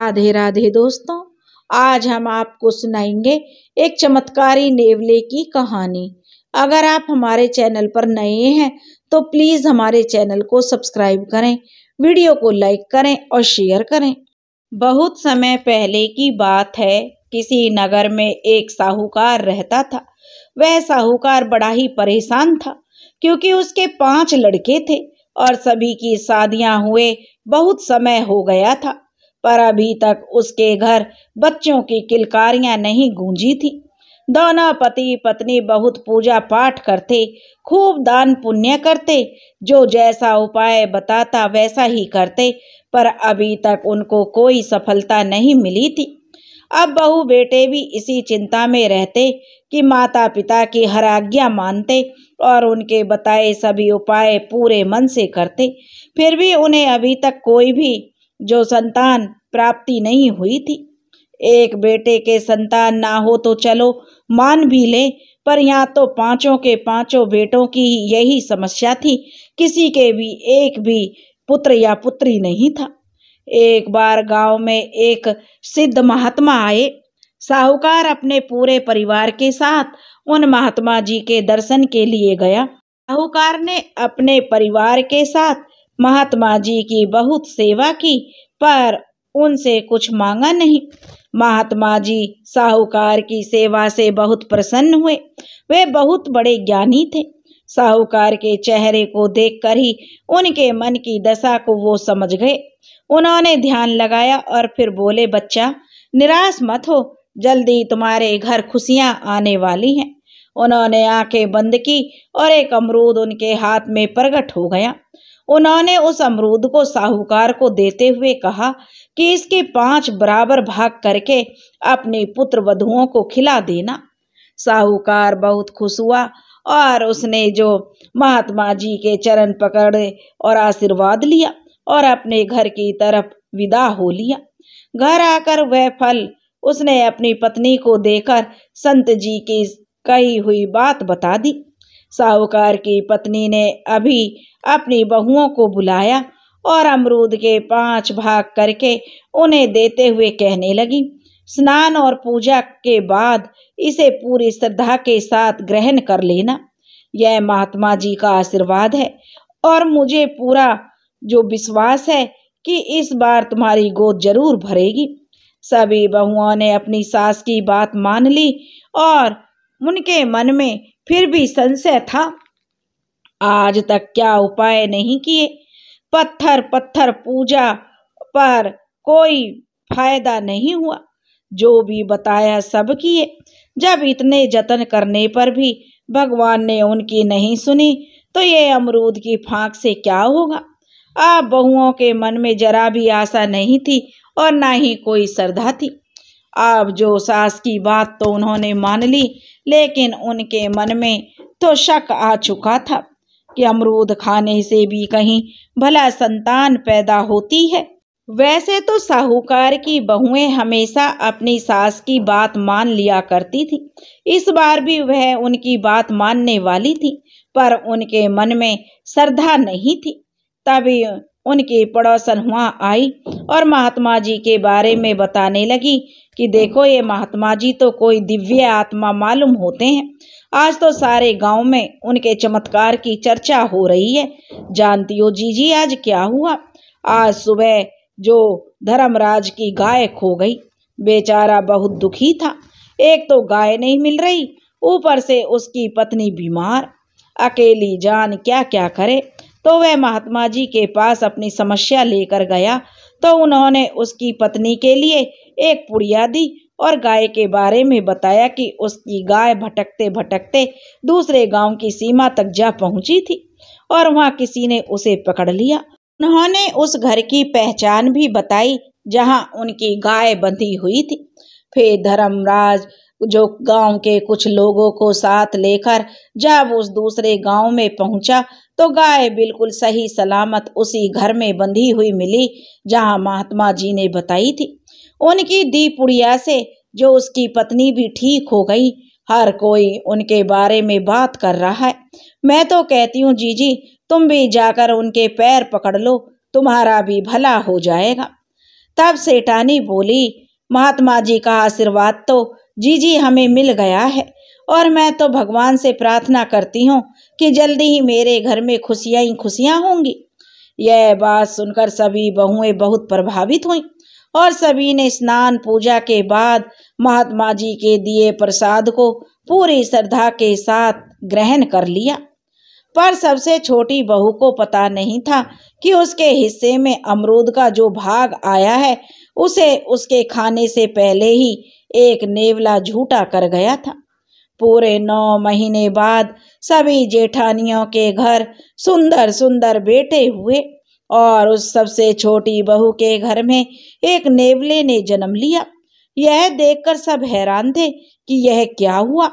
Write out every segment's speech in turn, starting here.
राधे राधे दोस्तों। आज हम आपको सुनाएंगे एक चमत्कारी नेवले की कहानी। अगर आप हमारे चैनल पर नए हैं तो प्लीज हमारे चैनल को सब्सक्राइब करें, वीडियो को लाइक करें और शेयर करें। बहुत समय पहले की बात है। किसी नगर में एक साहूकार रहता था। वह साहूकार बड़ा ही परेशान था क्योंकि उसके 5 लड़के थे और सभी की शादियां हुए बहुत समय हो गया था, पर अभी तक उसके घर बच्चों की किलकारियां नहीं गूंजी थी। दोनों पति पत्नी बहुत पूजा पाठ करते, खूब दान पुण्य करते, जो जैसा उपाय बताता वैसा ही करते, पर अभी तक उनको कोई सफलता नहीं मिली थी। अब बहू बेटे भी इसी चिंता में रहते कि माता पिता की हर आज्ञा मानते और उनके बताए सभी उपाय पूरे मन से करते, फिर भी उन्हें अभी तक कोई भी जो संतान प्राप्ति नहीं हुई थी। एक बेटे के संतान ना हो तो चलो मान भी ले, पर यहाँ तो 5 के 5 बेटों की यही समस्या थी। किसी के भी एक भी पुत्र या पुत्री नहीं था। एक बार गांव में एक सिद्ध महात्मा आए। साहूकार अपने पूरे परिवार के साथ उन महात्मा जी के दर्शन के लिए गया। साहूकार ने अपने परिवार के साथ महात्मा जी की बहुत सेवा की, पर उनसे कुछ मांगा नहीं। महात्मा जी साहूकार की सेवा से बहुत प्रसन्न हुए। वे बहुत बड़े ज्ञानी थे। साहूकार के चेहरे को देखकर ही उनके मन की दशा को वो समझ गए। उन्होंने ध्यान लगाया और फिर बोले, बच्चा निराश मत हो, जल्दी तुम्हारे घर खुशियां आने वाली हैं। उन्होंने आंखें बंद की और एक अमरूद उनके हाथ में प्रकट हो गया। उन्होंने उस अमरूद को साहूकार को देते हुए कहा कि इसके 5 बराबर भाग करके अपने पुत्र वधुओं को खिला देना। साहूकार बहुत खुश हुआ और उसने जो महात्मा जी के चरण पकड़े और आशीर्वाद लिया और अपने घर की तरफ विदा हो लिया। घर आकर वह फल उसने अपनी पत्नी को देकर संत जी की कही हुई बात बता दी। साहूकार की पत्नी ने अभी अपनी बहुओं को बुलाया और अमरूद के 5 भाग करके उन्हें देते हुए कहने लगी, स्नान और पूजा के बाद इसे पूरी श्रद्धा के साथ ग्रहण कर लेना। यह महात्मा जी का आशीर्वाद है और मुझे पूरा जो विश्वास है कि इस बार तुम्हारी गोद जरूर भरेगी। सभी बहुओं ने अपनी सास की बात मान ली और उनके मन में फिर भी संशय था। आज तक क्या उपाय नहीं किए, पत्थर पत्थर पूजा, पर कोई फायदा नहीं हुआ। जो भी बताया सब किए। जब इतने जतन करने पर भी भगवान ने उनकी नहीं सुनी तो ये अमरूद की फांक से क्या होगा। अब बहुओं के मन में जरा भी आशा नहीं थी और ना ही कोई श्रद्धा थी। अब जो सास की बात तो उन्होंने मान ली, लेकिन उनके मन में तो शक आ चुका था कि अमरूद खाने से भी कहीं भला संतान पैदा होती है। वैसे तो साहूकार की बहुएं हमेशा अपनी सास की बात मान लिया करती थी। इस बार भी वह उनकी बात मानने वाली थी, पर उनके मन में श्रद्धा नहीं थी। तभी उनकी पड़ोसन वहां आई और महात्मा जी के बारे में बताने लगी कि देखो, ये महात्मा जी तो कोई दिव्य आत्मा मालूम होते हैं। आज तो सारे गांव में उनके चमत्कार की चर्चा हो रही है। जानती हो जीजी आज क्या हुआ? आज सुबह जो धर्मराज की गाय खो गई। बेचारा बहुत दुखी था। एक तो गाय नहीं मिल रही, ऊपर से उसकी पत्नी बीमार। अकेली जान क्या क्या करे। तो वह महात्मा जी के पास अपनी समस्या लेकर गया तो उन्होंने उसकी पत्नी के लिए एक पुड़िया दी और गाय के बारे में बताया कि उसकी गाय भटकते भटकते दूसरे गांव की सीमा तक जा पहुंची थी और वहां किसी ने उसे पकड़ लिया। उन्होंने उस घर की पहचान भी बताई जहां उनकी गाय बंधी हुई थी। फिर धर्मराज जो गांव के कुछ लोगों को साथ लेकर जब उस दूसरे गांव में पहुंचा तो गाय बिल्कुल सही सलामत उसी घर में बंधी हुई मिली जहां महात्मा जी ने बताई थी। उनकी दी पुड़िया से जो उसकी पत्नी भी ठीक हो गई। हर कोई उनके बारे में बात कर रहा है। मैं तो कहती हूँ जीजी, तुम भी जाकर उनके पैर पकड़ लो, तुम्हारा भी भला हो जाएगा। तब सेठानी बोली, महात्मा जी का आशीर्वाद तो जी हमें मिल गया है और मैं तो भगवान से प्रार्थना करती हूँ कि जल्दी ही मेरे घर में खुशियाँ ही खुशियाँ होंगी। यह बात सुनकर सभी बहुएं बहुत प्रभावित हुईं और सभी ने स्नान पूजा के बाद महात्मा जी के दिए प्रसाद को पूरी श्रद्धा के साथ ग्रहण कर लिया। पर सबसे छोटी बहू को पता नहीं था कि उसके हिस्से में अमरूद का जो भाग आया है उसे उसके खाने से पहले ही एक नेवला झूठा कर गया था। पूरे 9 महीने बाद सभी जेठानियों के घर सुंदर सुंदर बेटे हुए और उस सबसे छोटी बहू के घर में एक नेवले ने जन्म लिया। यह देखकर सब हैरान थे कि यह क्या हुआ।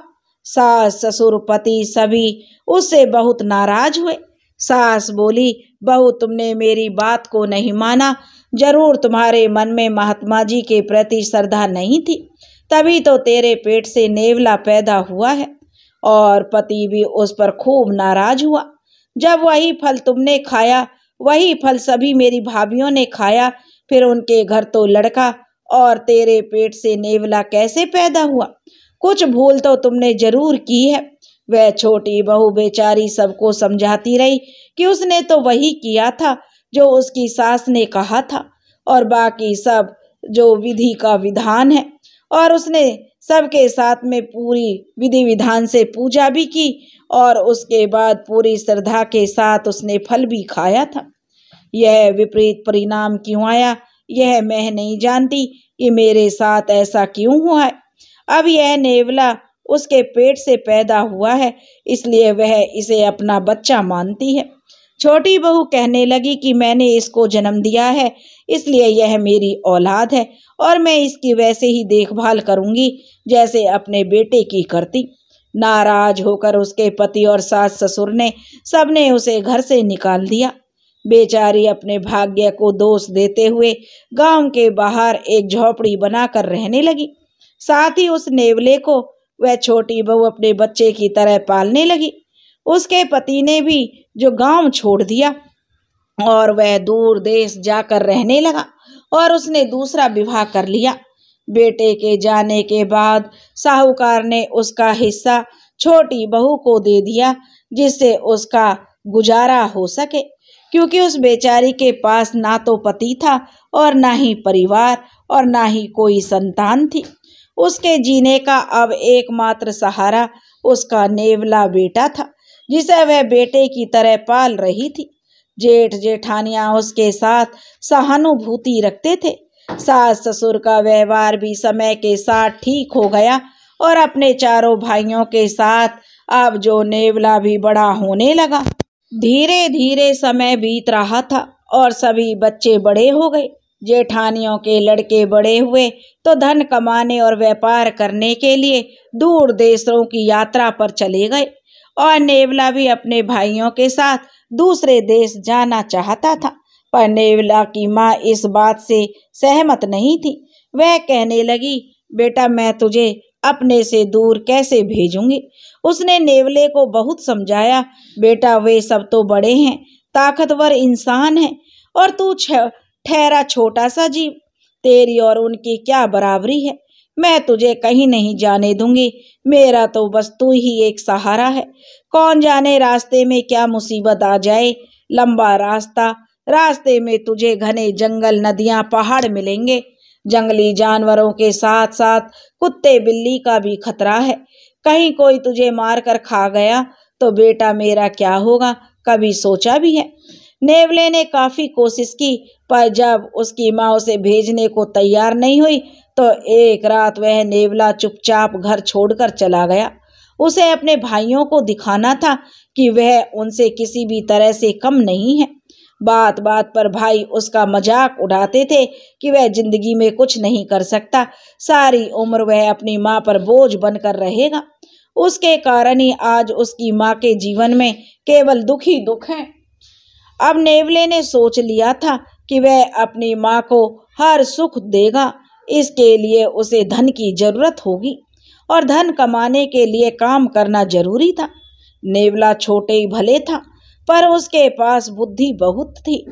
सास ससुर पति सभी उससे बहुत नाराज हुए। सास बोली, बहू तुमने मेरी बात को नहीं माना, जरूर तुम्हारे मन में महात्मा जी के प्रति श्रद्धा नहीं थी, तभी तो तेरे पेट से नेवला पैदा हुआ है। और पति भी उस पर खूब नाराज हुआ। जब वही फल तुमने खाया वही फल सभी मेरी भाभियों ने खाया, फिर उनके घर तो लड़का और तेरे पेट से नेवला कैसे पैदा हुआ? कुछ भूल तो तुमने जरूर की है। वह छोटी बहू बेचारी सबको समझाती रही कि उसने तो वही किया था जो उसकी सास ने कहा था और बाकी सब जो विधि का विधान है, और उसने सबके साथ में पूरी विधि विधान से पूजा भी की और उसके बाद पूरी श्रद्धा के साथ उसने फल भी खाया था। यह विपरीत परिणाम क्यों आया यह मैं नहीं जानती कि मेरे साथ ऐसा क्यों हुआ है। अब यह नेवला उसके पेट से पैदा हुआ है, इसलिए वह इसे अपना बच्चा मानती है। छोटी बहू कहने लगी कि मैंने इसको जन्म दिया है, इसलिए यह मेरी औलाद है और मैं इसकी वैसे ही देखभाल करूंगी जैसे अपने बेटे की करती। नाराज होकर उसके पति और सास ससुर ने सबने उसे घर से निकाल दिया। बेचारी अपने भाग्य को दोष देते हुए गांव के बाहर एक झोपड़ी बनाकर रहने लगी। साथ ही उस नेवले को वह छोटी बहू अपने बच्चे की तरह पालने लगी। उसके पति ने भी जो गांव छोड़ दिया और वह दूर देश जाकर रहने लगा और उसने दूसरा विवाह कर लिया। बेटे के जाने के बाद साहूकार ने उसका हिस्सा छोटी बहू को दे दिया जिससे उसका गुजारा हो सके, क्योंकि उस बेचारी के पास ना तो पति था और ना ही परिवार और ना ही कोई संतान थी। उसके जीने का अब एकमात्र सहारा उसका नेवला बेटा था जिसे वह बेटे की तरह पाल रही थी। जेठ जेठानियां उसके साथ सहानुभूति रखते थे। सास ससुर का व्यवहार भी समय के साथ ठीक हो गया और अपने चारों भाइयों के साथ अब जो नेवला भी बड़ा होने लगा। धीरे धीरे समय बीत रहा था और सभी बच्चे बड़े हो गए। जेठानियों के लड़के बड़े हुए तो धन कमाने और व्यापार करने के लिए दूर देशों की यात्रा पर चले गए और नेवला भी अपने भाइयों के साथ दूसरे देश जाना चाहता था। पर नेवला की माँ इस बात से सहमत नहीं थी। वह कहने लगी, बेटा मैं तुझे अपने से दूर कैसे भेजूंगी। उसने नेवले को बहुत समझाया, बेटा वे सब तो बड़े हैं, ताकतवर इंसान हैं और तू ठहरा छोटा सा जीव, तेरी और उनकी क्या बराबरी है। मैं तुझे कहीं नहीं जाने दूंगी, मेरा तो बस तू ही एक सहारा है। कौन जाने रास्ते में क्या मुसीबत आ जाए। लंबा रास्ता, रास्ते में तुझे घने जंगल नदियां पहाड़ मिलेंगे। जंगली जानवरों के साथ साथ कुत्ते बिल्ली का भी खतरा है। कहीं कोई तुझे मार कर खा गया तो बेटा मेरा क्या होगा, कभी सोचा भी है। नेवले ने काफी कोशिश की, पर जब उसकी माँ उसे भेजने को तैयार नहीं हुई तो एक रात वह नेवला चुपचाप घर छोड़कर चला गया। उसे अपने भाइयों को दिखाना था कि वह उनसे किसी भी तरह से कम नहीं है। बात बात पर भाई उसका मजाक उड़ाते थे कि वह जिंदगी में कुछ नहीं कर सकता, सारी उम्र वह अपनी माँ पर बोझ बनकर रहेगा। उसके कारण ही आज उसकी माँ के जीवन में केवल दुख ही दुख है। अब नेवले ने सोच लिया था कि वह अपनी माँ को हर सुख देगा। इसके लिए उसे धन की जरूरत होगी और धन कमाने के लिए काम करना जरूरी था। नेवला छोटे ही भले था, पर उसके पास बुद्धि बहुत थी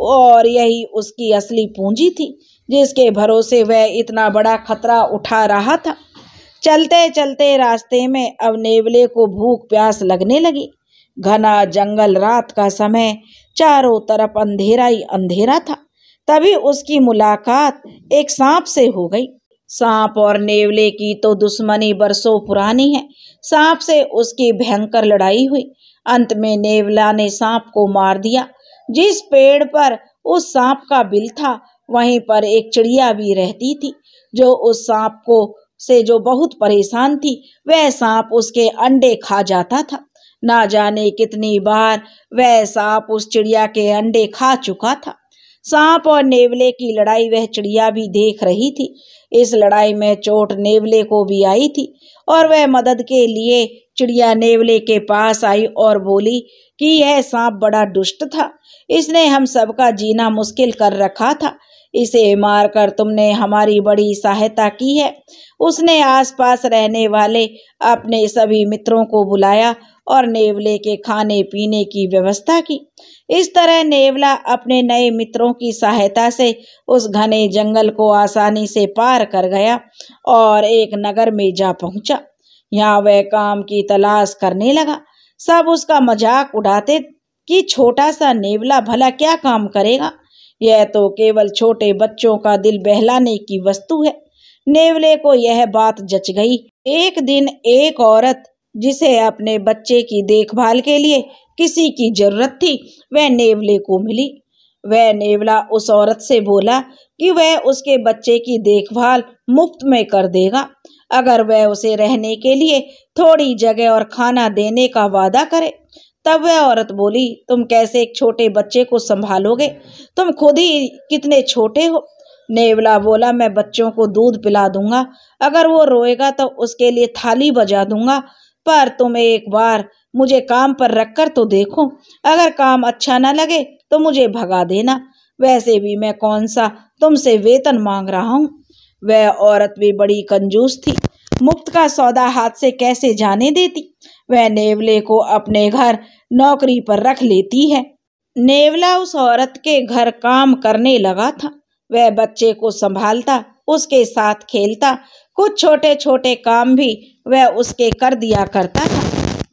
और यही उसकी असली पूंजी थी। जिसके भरोसे वह इतना बड़ा खतरा उठा रहा था। चलते चलते रास्ते में अब नेवले को भूख प्यास लगने लगी। घना जंगल, रात का समय, चारों तरफ अंधेरा ही अंधेरा था। तभी उसकी मुलाकात एक सांप से हो गई। सांप और नेवले की तो दुश्मनी बरसों पुरानी है। सांप से उसकी भयंकर लड़ाई हुई। अंत में नेवला ने सांप को मार दिया। जिस पेड़ पर उस सांप का बिल था, वहीं पर एक चिड़िया भी रहती थी, जो उस सांप को से जो बहुत परेशान थी। वह सांप उसके अंडे खा जाता था। ना जाने कितनी बार वह सांप उस चिड़िया के अंडे खा चुका था। सांप और नेवले की लड़ाई वह चिड़िया भी देख रही थी। इस लड़ाई में चोट नेवले को भी आई थी और वह मदद के लिए चिड़िया नेवले के पास आई और बोली कि यह सांप बड़ा दुष्ट था। इसने हम सबका जीना मुश्किल कर रखा था। इसे मारकर तुमने हमारी बड़ी सहायता की है। उसने आसपास रहने वाले अपने सभी मित्रों को बुलाया और नेवले के खाने पीने की व्यवस्था की। इस तरह नेवला अपने नए मित्रों की सहायता से उस घने जंगल को आसानी से पार कर गया और एक नगर में जा पहुंचा। यहाँ वह काम की तलाश करने लगा। सब उसका मजाक उड़ाते कि छोटा सा नेवला भला क्या काम करेगा, यह तो केवल छोटे बच्चों का दिल बहलाने की वस्तु है। नेवले को यह बात जच गई। एक दिन एक औरत, जिसे अपने बच्चे की देखभाल के लिए किसी की जरूरत थी, वह नेवले को मिली। वह नेवला उस औरत से बोला कि वह उसके बच्चे की देखभाल मुफ्त में कर देगा, अगर वह उसे रहने के लिए थोड़ी जगह और खाना देने का वादा करे। तब वह औरत बोली, तुम कैसे एक छोटे बच्चे को संभालोगे? तुम खुद ही कितने छोटे हो। नेवला बोला, मैं बच्चों को दूध पिला दूंगा, अगर वो रोएगा तो उसके लिए थाली बजा दूंगा, पर तुम एक बार मुझे काम पर रखकर तो देखो। अगर काम अच्छा न लगे तो मुझे भगा देना। वैसे भी मैं कौन सा तुमसे वेतन मांग रहा हूँ। वह औरत भी बड़ी कंजूस थी, मुफ्त का सौदा हाथ से कैसे जाने देती। वह नेवले को अपने घर नौकरी पर रख लेती है। नेवला उस औरत के घर काम करने लगा था। वह बच्चे को संभालता, उसके साथ खेलता, कुछ छोटे छोटे काम भी वह उसके कर दिया करता था।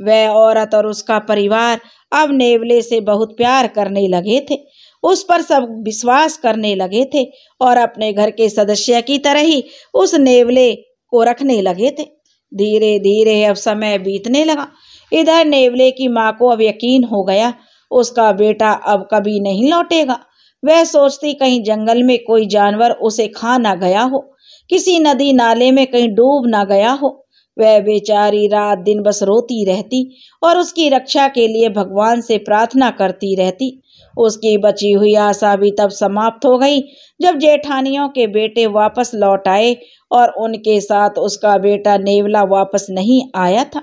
वह औरत और उसका परिवार अब नेवले से बहुत प्यार करने लगे थे। उस पर सब विश्वास करने लगे थे और अपने घर के सदस्य की तरह ही उस नेवले को रखने लगे थे। धीरे धीरे अब समय बीतने लगा। इधर नेवले की माँ को अब यकीन हो गया, उसका बेटा अब कभी नहीं लौटेगा। वह सोचती कहीं जंगल में कोई जानवर उसे खा ना गया हो, किसी नदी नाले में कहीं डूब ना गया हो। वह बेचारी रात दिन बस रोती रहती और उसकी रक्षा के लिए भगवान से प्रार्थना करती रहती। उसकी बची हुई आशा भी तब समाप्त हो गई जब जेठानियों के बेटे वापस लौट आए और उनके साथ उसका बेटा नेवला वापस नहीं आया था।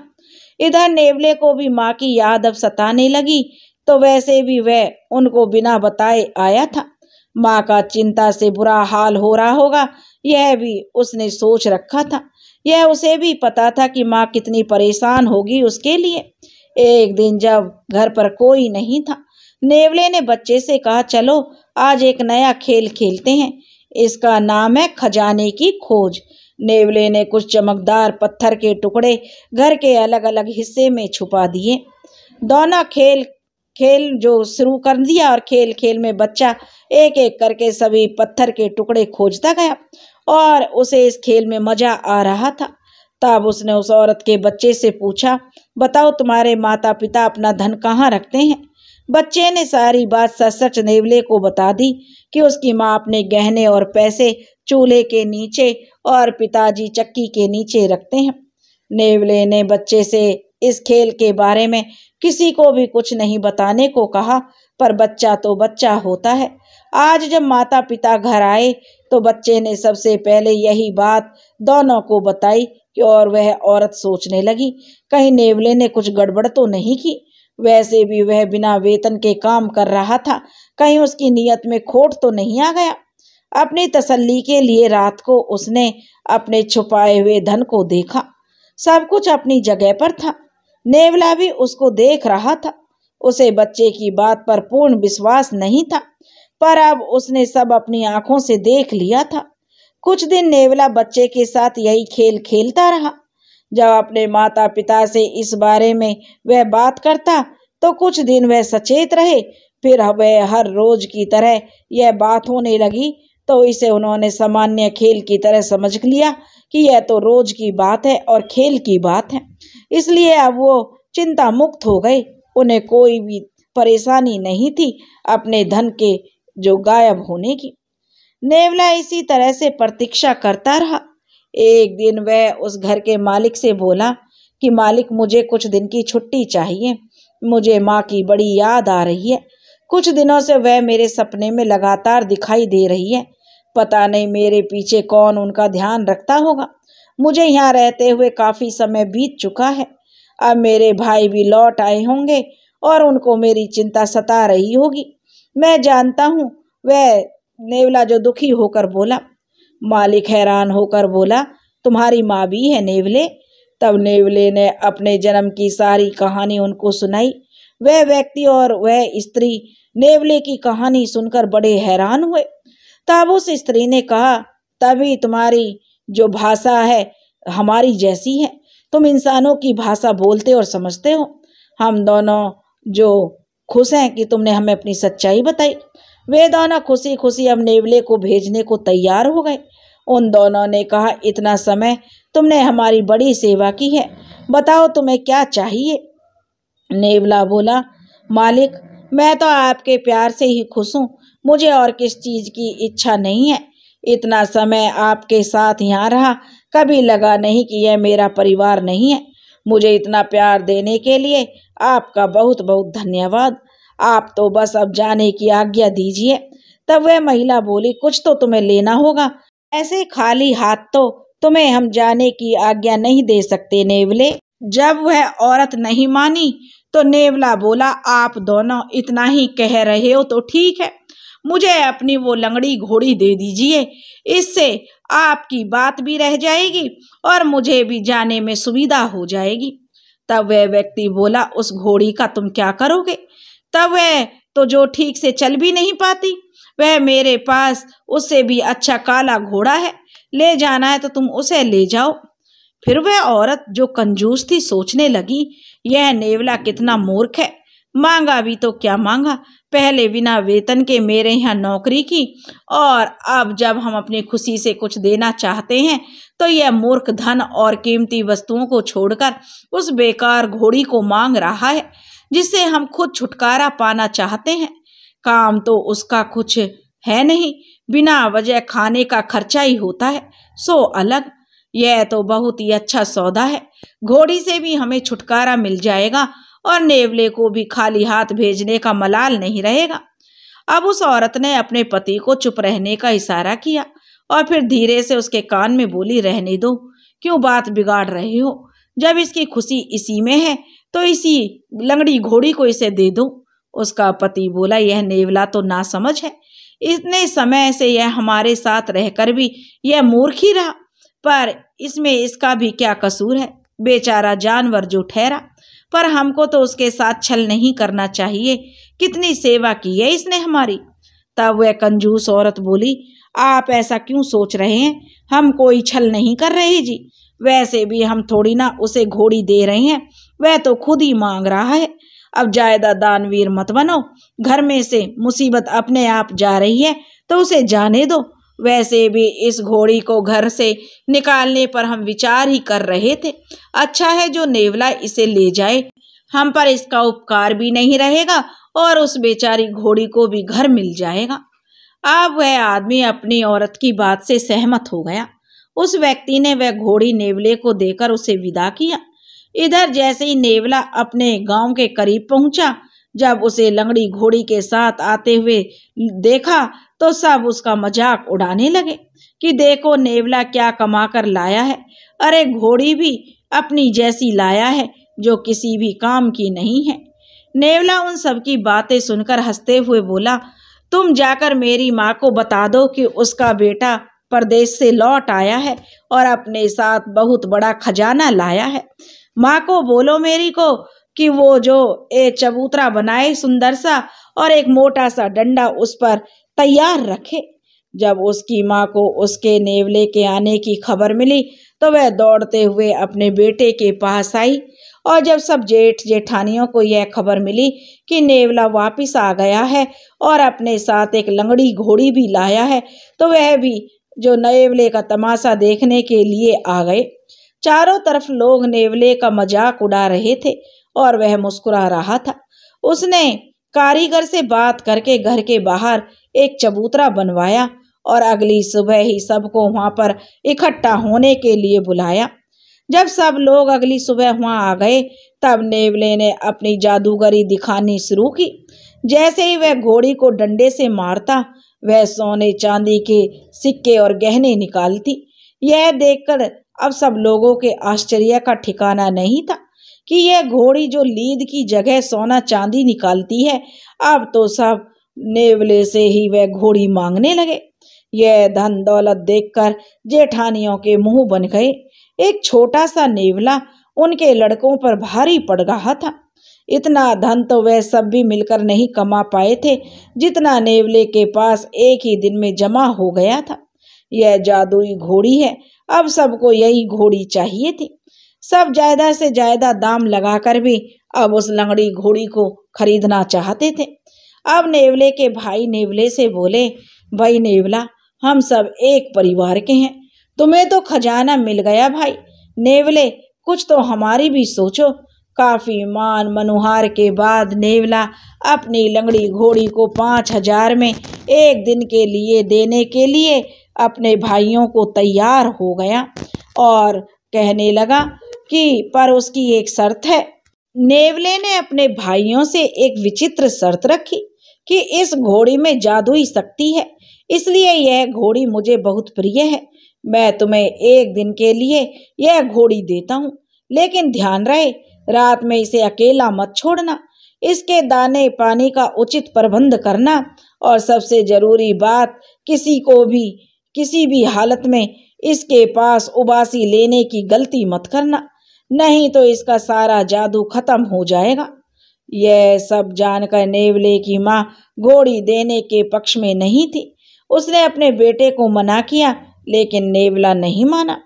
इधर नेवले को भी माँ की याद अब सताने लगी, तो वैसे भी वह उनको बिना बताए आया था। माँ का चिंता से बुरा हाल हो रहा होगा, यह भी उसने सोच रखा था। यह उसे भी पता था कि माँ कितनी परेशान होगी उसके लिए। एक दिन जब घर पर कोई नहीं था, नेवले ने बच्चे से कहा, चलो आज एक नया खेल खेलते हैं। इसका नाम है खजाने की खोज। नेवले ने कुछ चमकदार पत्थर के टुकड़े घर के अलग अलग हिस्से में छुपा दिए। दोनों खेल जो शुरू कर दिया और खेल खेल में बच्चा एक एक करके सभी पत्थर के टुकड़े खोजता गया और उसे इस खेल में मजा आ रहा था। तब उसने उस औरत के बच्चे से पूछा, बताओ तुम्हारे माता पिता अपना धन कहाँ रखते हैं? बच्चे ने सारी बात सच सच नेवले को बता दी कि उसकी माँ अपने गहने और पैसे चूल्हे के नीचे और पिताजी चक्की के नीचे रखते हैं। नेवले ने बच्चे से इस खेल के बारे में किसी को भी कुछ नहीं बताने को कहा, पर बच्चा तो बच्चा होता है। आज जब माता पिता घर आए तो बच्चे ने सबसे पहले यही बात दोनों को बताई और वह औरत सोचने लगी, कहीं नेवले ने कुछ गड़बड़ तो नहीं की। वैसे भी वह बिना वेतन के काम कर रहा था, कहीं उसकी नीयत में खोट तो नहीं आ गया। अपनी तसल्ली के लिए रात को उसने अपने छुपाए हुए धन को देखा। सब कुछ अपनी जगह पर था। नेवला भी उसको देख रहा था। उसे बच्चे की बात पर पूर्ण विश्वास नहीं था। पर अब उसने सब अपनी आंखों से देख लिया था। कुछ दिन नेवला बच्चे के साथ यही खेल खेलता रहा। जब अपने माता पिता से इस बारे में वह बात करता तो कुछ दिन वह सचेत रहे, फिर वह हर रोज की तरह यह बात होने लगी तो इसे उन्होंने सामान्य खेल की तरह समझ लिया कि यह तो रोज की बात है और खेल की बात है। इसलिए अब वो चिंता मुक्त हो गए। उन्हें कोई भी परेशानी नहीं थी अपने धन के जो गायब होने की। नेवला इसी तरह से प्रतीक्षा करता रहा। एक दिन वह उस घर के मालिक से बोला कि मालिक, मुझे कुछ दिन की छुट्टी चाहिए। मुझे माँ की बड़ी याद आ रही है। कुछ दिनों से वह मेरे सपने में लगातार दिखाई दे रही है। पता नहीं मेरे पीछे कौन उनका ध्यान रखता होगा। मुझे यहाँ रहते हुए काफी समय बीत चुका है। अब मेरे भाई भी लौट आए होंगे और उनको मेरी चिंता सता रही होगी। मैं जानता हूँ, वह नेवला जो दुखी होकर बोला। मालिक हैरान होकर बोला, तुम्हारी माँ भी है नेवले? तब नेवले ने अपने जन्म की सारी कहानी उनको सुनाई। वह व्यक्ति और वह स्त्री नेवले की कहानी सुनकर बड़े हैरान हुए। तब उस स्त्री ने कहा, तभी तुम्हारी जो भाषा है हमारी जैसी है। तुम इंसानों की भाषा बोलते और समझते हो। हम दोनों जो खुश हैं कि तुमने हमें अपनी सच्चाई बताई। वे दोनों खुशी खुशी अब नेवले को भेजने को तैयार हो गए। उन दोनों ने कहा, इतना समय तुमने हमारी बड़ी सेवा की है, बताओ तुम्हें क्या चाहिए? नेवला बोला, मालिक, मैं तो आपके प्यार से ही खुश हूँ। मुझे और किस चीज की इच्छा नहीं है। इतना समय आपके साथ यहाँ रहा, कभी लगा नहीं कि यह मेरा परिवार नहीं है। मुझे इतना प्यार देने के लिए आपका बहुत बहुत धन्यवाद। आप तो बस अब जाने की आज्ञा दीजिए। तब वह महिला बोली, कुछ तो तुम्हें लेना होगा। ऐसे खाली हाथ तो तुम्हें हम जाने की आज्ञा नहीं दे सकते नेवले। जब वह औरत नहीं मानी तो नेवला बोला, आप दोनों इतना ही कह रहे हो तो ठीक है, मुझे अपनी वो लंगड़ी घोड़ी दे दीजिए। इससे आपकी बात भी रह जाएगी और मुझे भी जाने में सुविधा हो जाएगी। तब वह व्यक्ति बोला, उस घोड़ी का तुम क्या करोगे? तब वह तो जो ठीक से चल भी नहीं पाती, वह मेरे पास उससे भी अच्छा काला घोड़ा है, ले जाना है तो तुम उसे ले जाओ। फिर वह औरत जो कंजूस थी सोचने लगी, यह नेवला कितना मूर्ख है। मांगा भी तो क्या मांगा, पहले बिना वेतन के मेरे यहाँ नौकरी की और अब जब हम अपनी खुशी से कुछ देना चाहते हैं तो यह मूर्ख धन और कीमती वस्तुओं को छोड़कर उस बेकार घोड़ी को मांग रहा है जिससे हम खुद छुटकारा पाना चाहते हैं। काम तो उसका कुछ है नहीं, बिना वजह खाने का खर्चा ही होता है, सो अलग। यह तो बहुत ही अच्छा सौदा है। घोड़ी से भी हमें छुटकारा मिल जाएगा और नेवले को भी खाली हाथ भेजने का मलाल नहीं रहेगा। अब उस औरत ने अपने पति को चुप रहने का इशारा किया और फिर धीरे से उसके कान में बोली, रहने दो, क्यों बात बिगाड़ रहे हो? जब इसकी खुशी इसी में है तो इसी लंगड़ी घोड़ी को इसे दे दो। उसका पति बोला, यह नेवला तो नासमझ है। इतने समय से यह हमारे साथ रहकर भी यह मूर्ख ही रहा, पर इसमें इसका भी क्या कसूर है? बेचारा जानवर जो ठहरा, पर हमको तो उसके साथ छल नहीं करना चाहिए। कितनी सेवा की है इसने हमारी। तब वह कंजूस औरत बोली, आप ऐसा क्यों सोच रहे हैं? हम कोई छल नहीं कर रहे जी। वैसे भी हम थोड़ी ना उसे घोड़ी दे रहे हैं, वह तो खुद ही मांग रहा है। अब ज्यादा दानवीर मत बनो। घर में से मुसीबत अपने आप जा रही है तो उसे जाने दो। वैसे भी इस घोड़ी को घर से निकालने पर हम विचार ही कर रहे थे। अच्छा है जो नेवला इसे ले जाए, हम पर इसका उपकार भी नहीं रहेगा और उस बेचारी घोड़ी को भी घर मिल जाएगा। अब वह आदमी अपनी औरत की बात से सहमत हो गया। उस व्यक्ति ने वह घोड़ी नेवले को देकर उसे विदा किया। इधर जैसे ही नेवला अपने गांव के करीब पहुंचा, जब उसे लंगड़ी घोड़ी के साथ आते हुए देखा तो सब उसका मजाक उड़ाने लगे कि देखो नेवला क्या कमा कर लाया है। अरे घोड़ी भी अपनी जैसी लाया है जो किसी भी काम की नहीं है। नेवला उन सब की बातें सुनकर हंसते हुए बोला, तुम जाकर मेरी माँ को बता दो कि उसका बेटा परदेश से लौट आया है और अपने साथ बहुत बड़ा खजाना लाया है। माँ को बोलो मेरी को कि वो जो एक चबूतरा बनाए सुंदर सा और एक मोटा सा डंडा उस पर तैयार रखे। जब उसकी माँ को उसके नेवले के आने की खबर मिली तो वह दौड़ते हुए अपने बेटे के पास आई, और जब सब जेठ जेठानियों को यह खबर मिली कि नेवला वापिस आ गया है और अपने साथ एक लंगड़ी घोड़ी भी लाया है, तो वह भी जो नेवले का तमाशा देखने के लिए आ गए। चारों तरफ लोग नेवले का मजाक उड़ा रहे थे और वह मुस्कुरा रहा था। उसने कारीगर से बात करके घर के बाहर एक चबूतरा बनवाया और अगली सुबह ही सबको वहां पर इकट्ठा होने के लिए बुलाया। जब सब लोग अगली सुबह वहां आ गए तब नेवले ने अपनी जादूगरी दिखानी शुरू की। जैसे ही वह घोड़ी को डंडे से मारता, वह सोने चांदी के सिक्के और गहने निकालती। यह देखकर अब सब लोगों के आश्चर्य का ठिकाना नहीं था कि यह घोड़ी जो लीद की जगह सोना चांदी निकालती है, अब तो सब नेवले से ही वह घोड़ी मांगने लगे। यह धन दौलत देखकर जेठानियों के मुंह बन गए। एक छोटा सा नेवला उनके लड़कों पर भारी पड़ रहा था। इतना धन तो वह सब भी मिलकर नहीं कमा पाए थे जितना नेवले के पास एक ही दिन में जमा हो गया था। यह जादुई घोड़ी है, अब सबको यही घोड़ी चाहिए थी। सब ज्यादा से ज्यादा दाम लगाकर भी अब उस लंगड़ी घोड़ी को खरीदना चाहते थे। अब नेवले के भाई नेवले से बोले, भाई नेवला, हम सब एक परिवार के हैं, तुम्हें तो खजाना मिल गया भाई। नेवले, कुछ तो हमारी भी सोचो। काफी मान मनुहार के बाद नेवला अपनी लंगड़ी घोड़ी को 5,000 में एक दिन के लिए देने के लिए अपने भाइयों को तैयार हो गया और कहने लगा कि पर उसकी एक शर्त है। नेवले ने अपने भाइयों से एक विचित्र शर्त रखी कि इस घोड़ी में जादुई शक्ति है, इसलिए यह घोड़ी मुझे बहुत प्रिय है। मैं तुम्हें एक दिन के लिए यह घोड़ी देता हूँ, लेकिन ध्यान रहे रात में इसे अकेला मत छोड़ना। इसके दाने पानी का उचित प्रबंध करना, और सबसे जरूरी बात, किसी भी हालत में इसके पास उबासी लेने की गलती मत करना, नहीं तो इसका सारा जादू खत्म हो जाएगा। यह सब जानकर नेवले की माँ घोड़ी देने के पक्ष में नहीं थी। उसने अपने बेटे को मना किया, लेकिन नेवला नहीं माना।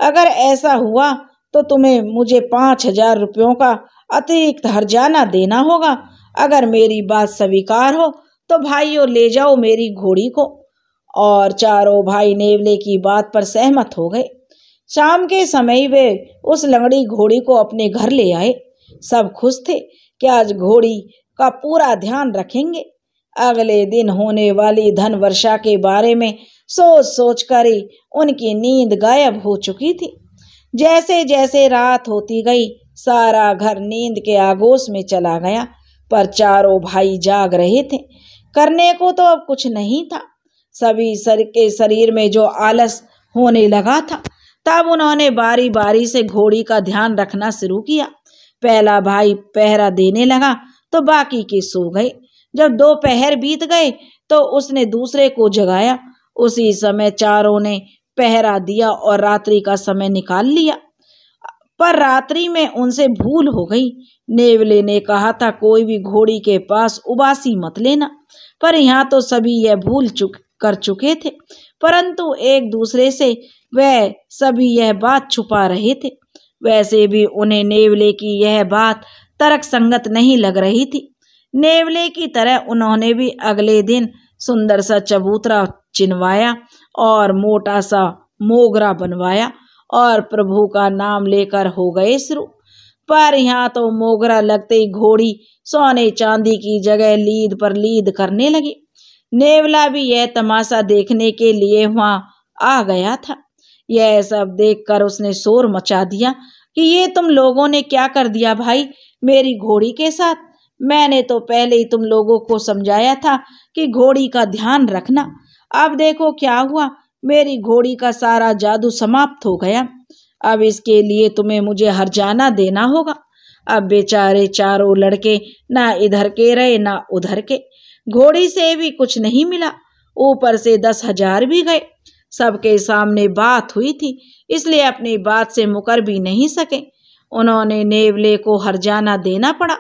अगर ऐसा हुआ तो तुम्हें मुझे 5,000 रुपयों का अतिरिक्त हर्जाना देना होगा। अगर मेरी बात स्वीकार हो तो भाइयों ले जाओ मेरी घोड़ी को। और चारों भाई नेवले की बात पर सहमत हो गए। शाम के समय वे उस लंगड़ी घोड़ी को अपने घर ले आए। सब खुश थे कि आज घोड़ी का पूरा ध्यान रखेंगे। अगले दिन होने वाली धन वर्षा के बारे में सोच सोच कर ही उनकी नींद गायब हो चुकी थी। जैसे जैसे रात होती गई, सारा घर नींद के आगोश में चला गया, पर चारों भाई जाग रहे थे। करने को तो अब कुछ नहीं था। सभी के शरीर में जो आलस होने लगा था, तब उन्होंने बारी बारी से घोड़ी का ध्यान रखना शुरू किया। पहला भाई पहरा देने लगा तो बाकी के सो गए। जब 2 पहर बीत गए तो उसने दूसरे को जगाया। उसी समय चारों ने पहरा दिया और रात्रि का समय निकाल लिया, पर रात्रि में उनसे भूल हो गई। नेवले ने कहा था कोई भी घोड़ी के पास उबासी मत लेना, पर यहाँ तो सभी यह भूल कर चुके थे, परंतु एक दूसरे से वह सभी यह बात छुपा रहे थे। वैसे भी उन्हें नेवले की यह बात तर्क संगत नहीं लग रही थी। नेवले की तरह उन्होंने भी अगले दिन सुंदर सा चबूतरा चिनवाया और मोटा सा मोगरा बनवाया और प्रभु का नाम लेकर हो गए शुरू। पर यहाँ तो मोगरा लगते ही घोड़ी सोने चांदी की जगह लीद पर लीद करने लगी। नेवला भी यह तमाशा देखने के लिए वहां आ गया था। यह सब देखकर उसने शोर मचा दिया कि ये तुम लोगों ने क्या कर दिया भाई मेरी घोड़ी के साथ। मैंने तो पहले ही तुम लोगों को समझाया था कि घोड़ी का ध्यान रखना। अब देखो क्या हुआ, मेरी घोड़ी का सारा जादू समाप्त हो गया। अब इसके लिए तुम्हें मुझे हर्जाना देना होगा। अब बेचारे चारों लड़के ना इधर के रहे ना उधर के, घोड़ी से भी कुछ नहीं मिला, ऊपर से 10,000 भी गए। सबके सामने बात हुई थी, इसलिए अपनी बात से मुकर भी नहीं सके। उन्होंने नेवले को हर्जाना देना पड़ा।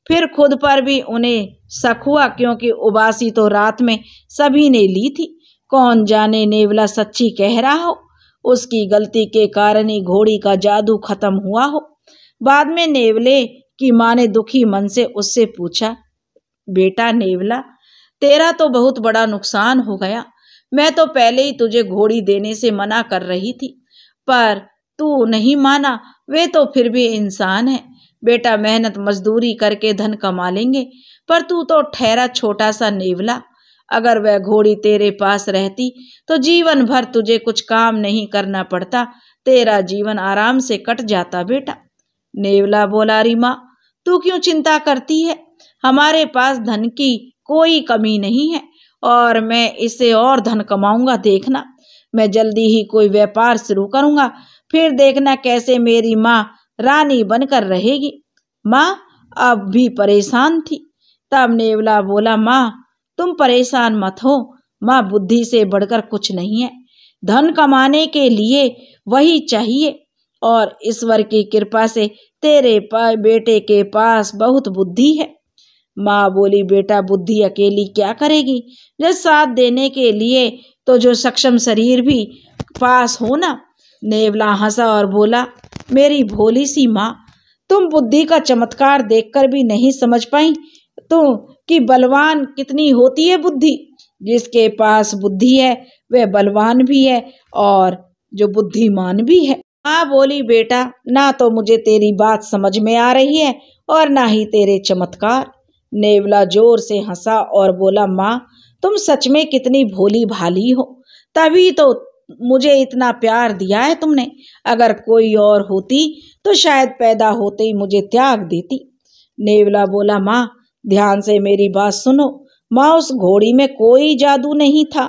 फिर खुद पर भी उन्हें शक हुआ, क्योंकि उबासी तो रात में सभी ने ली थी। कौन जाने नेवला सच्ची कह रहा हो, उसकी गलती के कारण ही घोड़ी का जादू खत्म हुआ हो। बाद में नेवले की माँ ने दुखी मन से उससे पूछा, बेटा नेवला, तेरा तो बहुत बड़ा नुकसान हो गया। मैं तो पहले ही तुझे घोड़ी देने से मना कर रही थी, पर तू नहीं माना। वे तो फिर भी इंसान है बेटा, मेहनत मजदूरी करके धन कमा लेंगे, पर तू तो ठहरा छोटा सा नेवला। अगर वह घोड़ी तेरे पास रहती तो जीवन भर तुझे कुछ काम नहीं करना पड़ता, तेरा जीवन आराम से कट जाता बेटा। नेवला बोला, अरे माँ, तू क्यों चिंता करती है? हमारे पास धन की कोई कमी नहीं है और मैं इससे और धन कमाऊंगा। देखना, मैं जल्दी ही कोई व्यापार शुरू करूंगा, फिर देखना कैसे मेरी माँ रानी बनकर रहेगी। माँ अब भी परेशान थी। तब नेवला बोला, माँ तुम परेशान मत हो। माँ, बुद्धि से बढ़कर कुछ नहीं है। धन कमाने के लिए वही चाहिए और ईश्वर की कृपा से तेरे बेटे के पास बहुत बुद्धि है। माँ बोली, बेटा बुद्धि अकेली क्या करेगी, जब साथ देने के लिए तो जो सक्षम शरीर भी पास हो ना। नेवला हंसा और बोला, मेरी भोली सी माँ, तुम बुद्धि का चमत्कार देखकर भी नहीं समझ पाई तो कि बलवान कितनी होती है बुद्धि। जिसके पास बुद्धि है वह बलवान भी है और जो बुद्धिमान भी है। माँ बोली, बेटा ना तो मुझे तेरी बात समझ में आ रही है और ना ही तेरे चमत्कार। नेवला जोर से हंसा और बोला, माँ तुम सच में कितनी भोली भाली हो, तभी तो मुझे इतना प्यार दिया है तुमने। अगर कोई और होती तो शायद पैदा होते ही मुझे त्याग देती। नेवला बोला, माँ ध्यान से मेरी बात सुनो। माँ, उस घोड़ी में कोई जादू नहीं था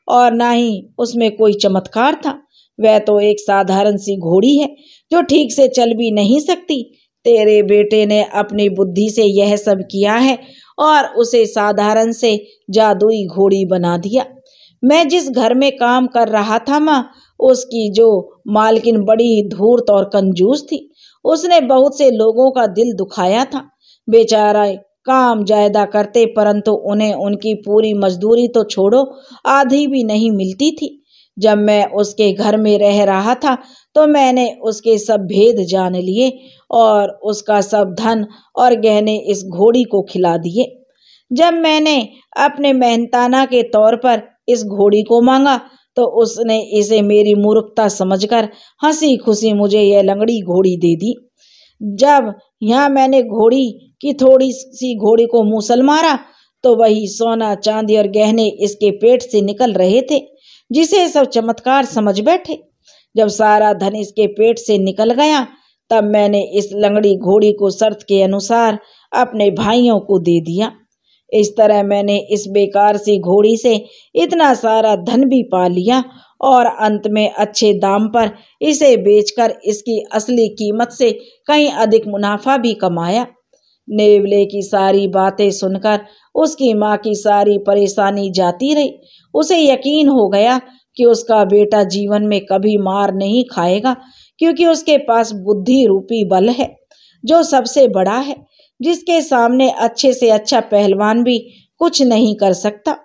और ना ही उसमें कोई चमत्कार था। वह तो एक साधारण सी घोड़ी है जो ठीक से चल भी नहीं सकती। तेरे बेटे ने अपनी बुद्धि से यह सब किया है और उसे साधारण से जादुई घोड़ी बना दिया। मैं जिस घर में काम कर रहा था माँ, उसकी जो मालकिन बड़ी धूर्त और कंजूस थी। उसने बहुत से लोगों का दिल दुखाया था। बेचारा काम ज्यादा करते, परंतु उन्हें उनकी पूरी मजदूरी तो छोड़ो आधी भी नहीं मिलती थी। जब मैं उसके घर में रह रहा था तो मैंने उसके सब भेद जान लिए और उसका सब धन और गहने इस घोड़ी को खिला दिए। जब मैंने अपने मेहनताना के तौर पर इस घोड़ी को मांगा तो उसने इसे मेरी मूर्खता समझकर हंसी खुशी मुझे यह लंगड़ी घोड़ी दे दी। जब यहाँ मैंने घोड़ी की थोड़ी सी घोड़ी को मूसल मारा तो वही सोना चांदी और गहने इसके पेट से निकल रहे थे, जिसे सब चमत्कार समझ बैठे। जब सारा धन इसके पेट से निकल गया तब मैंने इस लंगड़ी घोड़ी को शर्त के अनुसार अपने भाइयों को दे दिया। इस तरह मैंने इस बेकार सी घोड़ी से इतना सारा धन भी पा लिया और अंत में अच्छे दाम पर इसे बेचकर इसकी असली कीमत से कहीं अधिक मुनाफा भी कमाया। नेवले की सारी बातें सुनकर उसकी माँ की सारी परेशानी जाती रही। उसे यकीन हो गया कि उसका बेटा जीवन में कभी मार नहीं खाएगा, क्योंकि उसके पास बुद्धि रूपी बल है जो सबसे बड़ा है, जिसके सामने अच्छे से अच्छा पहलवान भी कुछ नहीं कर सकता।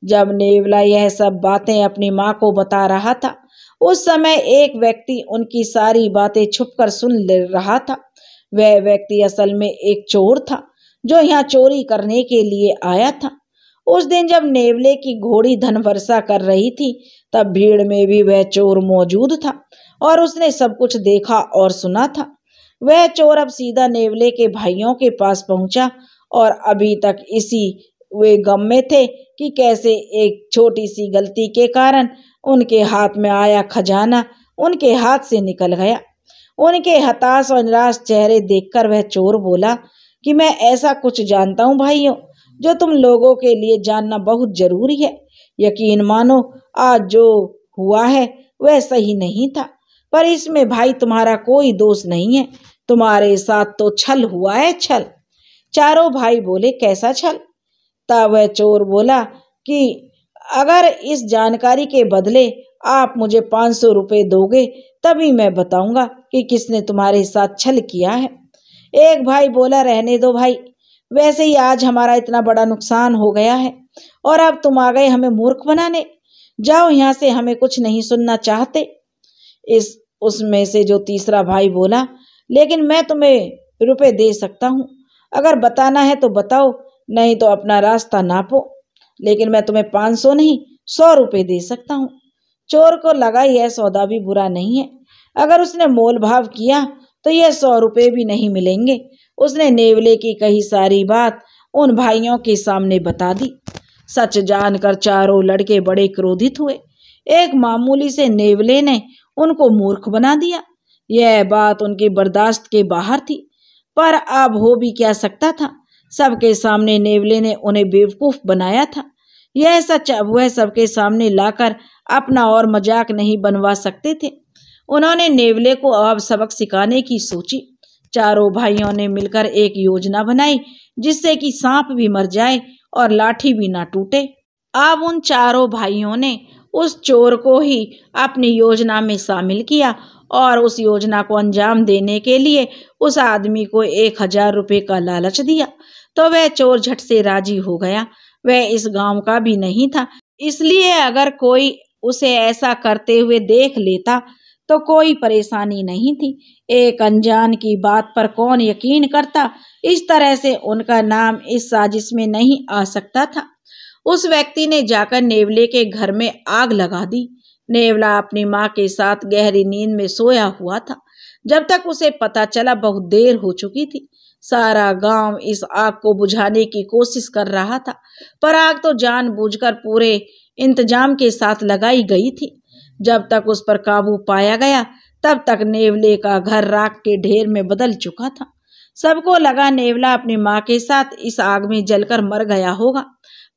जब नेवला यह सब बातें अपनी माँ को बता रहा था, उस समय एक व्यक्ति उनकी सारी बातें छुपकर सुन ले रहा था। वह व्यक्ति असल में एक चोर था जो यहाँ चोरी करने के लिए आया था। उस दिन जब नेवले की घोड़ी धन वर्षा कर रही थी तब भीड़ में भी वह चोर मौजूद था और उसने सब कुछ देखा और सुना था। वह चोर अब सीधा नेवले के भाइयों के पास पहुंचा और अभी तक इसी वे गम में थे कि कैसे एक छोटी सी गलती के कारण उनके हाथ में आया खजाना उनके हाथ से निकल गया। उनके हताश और निराश चेहरे देखकर वह चोर बोला कि मैं ऐसा कुछ जानता हूँ भाइयों जो तुम लोगों के लिए जानना बहुत जरूरी है। यकीन मानो, आज जो हुआ है वह सही नहीं था, पर इसमें भाई तुम्हारा कोई दोष नहीं है। तुम्हारे साथ तो छल हुआ है, छल। चारों भाई बोले, कैसा छल? तब वह चोर बोला कि अगर इस जानकारी के बदले आप मुझे 500 रुपये दोगे तभी मैं बताऊंगा कि किसने तुम्हारे साथ छल किया है। एक भाई बोला, रहने दो भाई, वैसे ही आज हमारा इतना बड़ा नुकसान हो गया है और अब तुम आ गए हमें मूर्ख बनाने। जाओ यहाँ से, हमें कुछ नहीं सुनना चाहते। इस उसमें से जो तीसरा भाई बोला, लेकिन मैं तुम्हें रुपए दे सकता हूँ, अगर बताना है तो बताओ, नहीं तो अपना रास्ता नापो। लेकिन मैं तुम्हें 500 नहीं 100 रुपए दे सकता हूँ। चोर को लगा यह सौदा भी बुरा नहीं है, अगर उसने मोल भाव किया तो यह 100 रुपए भी नहीं मिलेंगे। उसने नेवले की कही सारी बात उन भाइयों के सामने बता दी। सच जानकर चारों लड़के बड़े क्रोधित हुए। एक मामूली से नेवले ने उनको मूर्ख बना दिया। यह बात उनकी बर्दाश्त के बाहर थी, पर अब हो भी क्या सकता था। सबके सामने नेवले ने उन्हें बेवकूफ बनाया था। यह सच अब वह सबके सामने लाकर अपना और मजाक नहीं बनवा सकते थे। उन्होंने नेवले को अब सबक सिखाने की सोची। चारों भाइयों ने मिलकर एक योजना बनाई जिससे कि सांप भी मर जाए और लाठी भी ना टूटे। अब उन चारों भाइयों ने उस चोर को ही अपनी योजना में शामिल किया और उस योजना को अंजाम देने के लिए उस आदमी को 1000 रुपये का लालच दिया। तो वह चोर झट से राजी हो गया। वह इस गांव का भी नहीं था, इसलिए अगर कोई उसे ऐसा करते हुए देख लेता तो कोई परेशानी नहीं थी। एक अनजान की बात पर कौन यकीन करता। इस तरह से उनका नाम इस साजिश में नहीं आ सकता था। उस व्यक्ति ने जाकर नेवले के घर में आग लगा दी। नेवला अपनी माँ के साथ गहरी नींद में सोया हुआ था। जब तक उसे पता चला बहुत देर हो चुकी थी। सारा गांव इस आग को बुझाने की कोशिश कर रहा था, पर आग तो जानबूझकर पूरे इंतजाम के साथ लगाई गई थी। जब तक उस पर काबू पाया गया तब तक नेवले का घर राख के ढेर में बदल चुका था। सबको लगा नेवला अपनी माँ के साथ इस आग में जलकर मर गया होगा,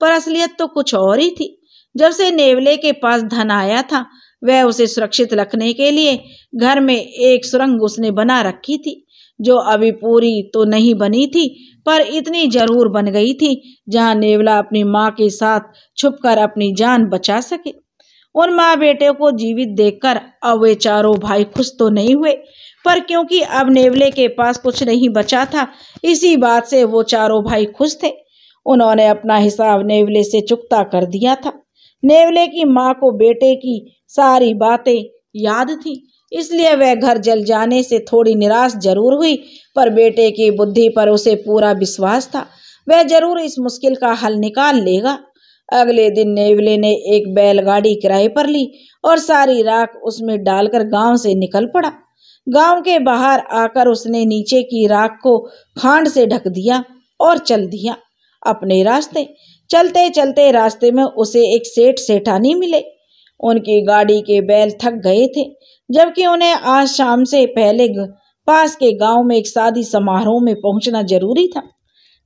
पर असलियत तो कुछ और ही थी। जब से नेवले के पास धन आया था, वह उसे सुरक्षित रखने के लिए घर में एक सुरंग उसने बना रखी थी, जो अभी पूरी तो नहीं बनी थी, पर इतनी जरूर बन गई थी जहां नेवला अपनी माँ के साथ छुपकर अपनी जान बचा सके। उन माँ बेटे को जीवित देखकर अब वे चारों भाई खुश तो नहीं हुए, पर क्योंकि अब नेवले के पास कुछ नहीं बचा था, इसी बात से वो चारों भाई खुश थे। उन्होंने अपना हिसाब नेवले से चुकता कर दिया था। नेवले की माँ को बेटे की सारी बातें याद थी, इसलिए वह घर जल जाने से थोड़ी निराश जरूर हुई, पर बेटे की बुद्धि पर उसे पूरा विश्वास था। वह जरूर इस मुश्किल का हल निकाल लेगा। अगले दिन नेवले ने एक बैलगाड़ी किराए पर ली और सारी राख उसमें डालकर गांव से निकल पड़ा। गांव के बाहर आकर उसने नीचे की राख को खांड से ढक दिया और चल दिया अपने रास्ते। चलते चलते रास्ते में उसे एक सेठानी मिले। उनकी गाड़ी के बैल थक गए थे, जबकि उन्हें आज शाम से पहले पास के गांव में एक शादी समारोह में पहुंचना जरूरी था।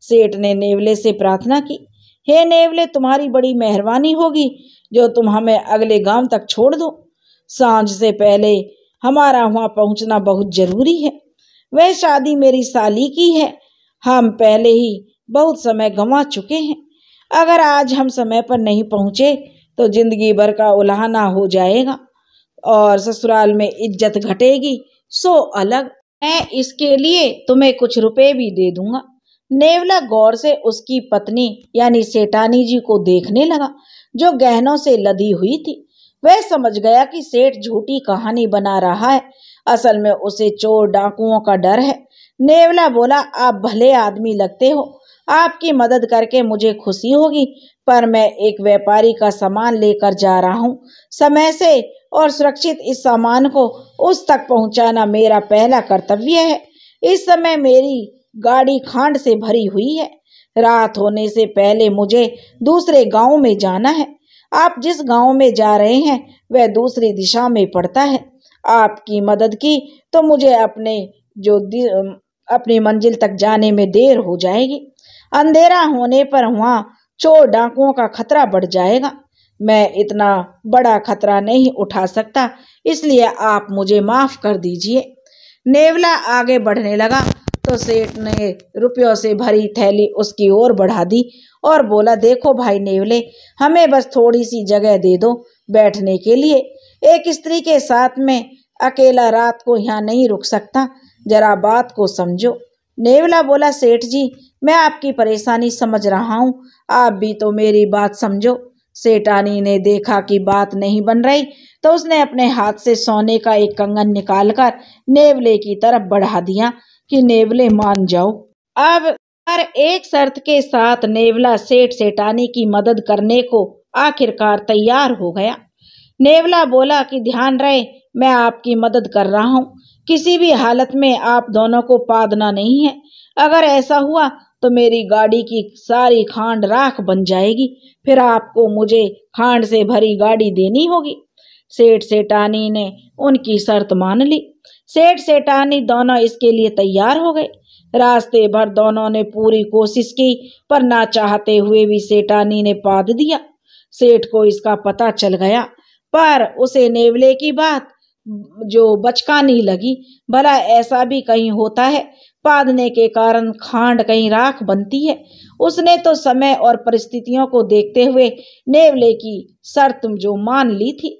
सेठ ने नेवले से प्रार्थना की, हे नेवले, तुम्हारी बड़ी मेहरबानी होगी जो तुम हमें अगले गांव तक छोड़ दो। सांझ से पहले हमारा वहां पहुंचना बहुत जरूरी है। वह शादी मेरी साली की है। हम पहले ही बहुत समय गंवा चुके हैं। अगर आज हम समय पर नहीं पहुंचे तो जिंदगी भर का उलाहना हो जाएगा और ससुराल में इज्जत घटेगी। सो अलग, मैं इसके लिए तुम्हें कुछ रुपए भी दे दूंगा। नेवला गौर से उसकी पत्नी यानी सेठानी जी को देखने लगा, जो गहनों से लदी हुई थी। वह समझ गया कि सेठ झूठी कहानी बना रहा है, असल में उसे चोर डाकुओं का डर है। नेवला बोला, आप भले आदमी लगते हो, आपकी मदद करके मुझे खुशी होगी, पर मैं एक व्यापारी का सामान लेकर जा रहा हूँ। समय से और सुरक्षित इस सामान को उस तक पहुँचाना मेरा पहला कर्तव्य है। इस समय मेरी गाड़ी खांड से भरी हुई है। रात होने से पहले मुझे दूसरे गांव में जाना है। आप जिस गांव में जा रहे हैं वह दूसरी दिशा में पड़ता है। आपकी मदद की तो मुझे अपनी मंजिल तक जाने में देर हो जाएगी। अंधेरा होने पर वहां चोर डाकुओं का खतरा बढ़ जाएगा। मैं इतना बड़ा खतरा नहीं उठा सकता, इसलिए आप मुझे माफ कर दीजिए। नेवला आगे बढ़ने लगा तो सेठ ने रुपयों से भरी थैली उसकी ओर बढ़ा दी और बोला, देखो भाई नेवले, हमें बस थोड़ी सी जगह दे दो बैठने के लिए। एक स्त्री के साथ में अकेला रात को यहाँ नहीं रुक सकता, जरा बात को समझो। नेवला बोला, सेठ जी, मैं आपकी परेशानी समझ रहा हूँ, आप भी तो मेरी बात समझो। सेठानी ने देखा कि बात नहीं बन रही तो उसने अपने हाथ से सोने का एक कंगन निकालकर नेवले की तरफ बढ़ा दिया कि नेवले मान जाओ। अब हर एक शर्त के साथ नेवला सेठ सेठानी की मदद करने को आखिरकार तैयार हो गया। नेवला बोला कि ध्यान रहे, मैं आपकी मदद कर रहा हूँ, किसी भी हालत में आप दोनों को पादना नहीं है। अगर ऐसा हुआ तो मेरी गाड़ी की सारी खांड राख बन जाएगी, फिर आपको मुझे खांड से भरी गाड़ी देनी होगी। सेठ सेठानी ने उनकी शर्त मान ली। सेठ सेठानी दोनों इसके लिए तैयार हो गए। रास्ते भर दोनों ने पूरी कोशिश की, पर ना चाहते हुए भी सेठानी ने पाद दिया। सेठ को इसका पता चल गया, पर उसे नेवले की बात जो बचकानी लगी। भला ऐसा भी कहीं होता है, पादने के कारण खांड कहीं राख बनती है। उसने तो समय और परिस्थितियों को देखते हुए नेवले की शर्त जो मान ली थी।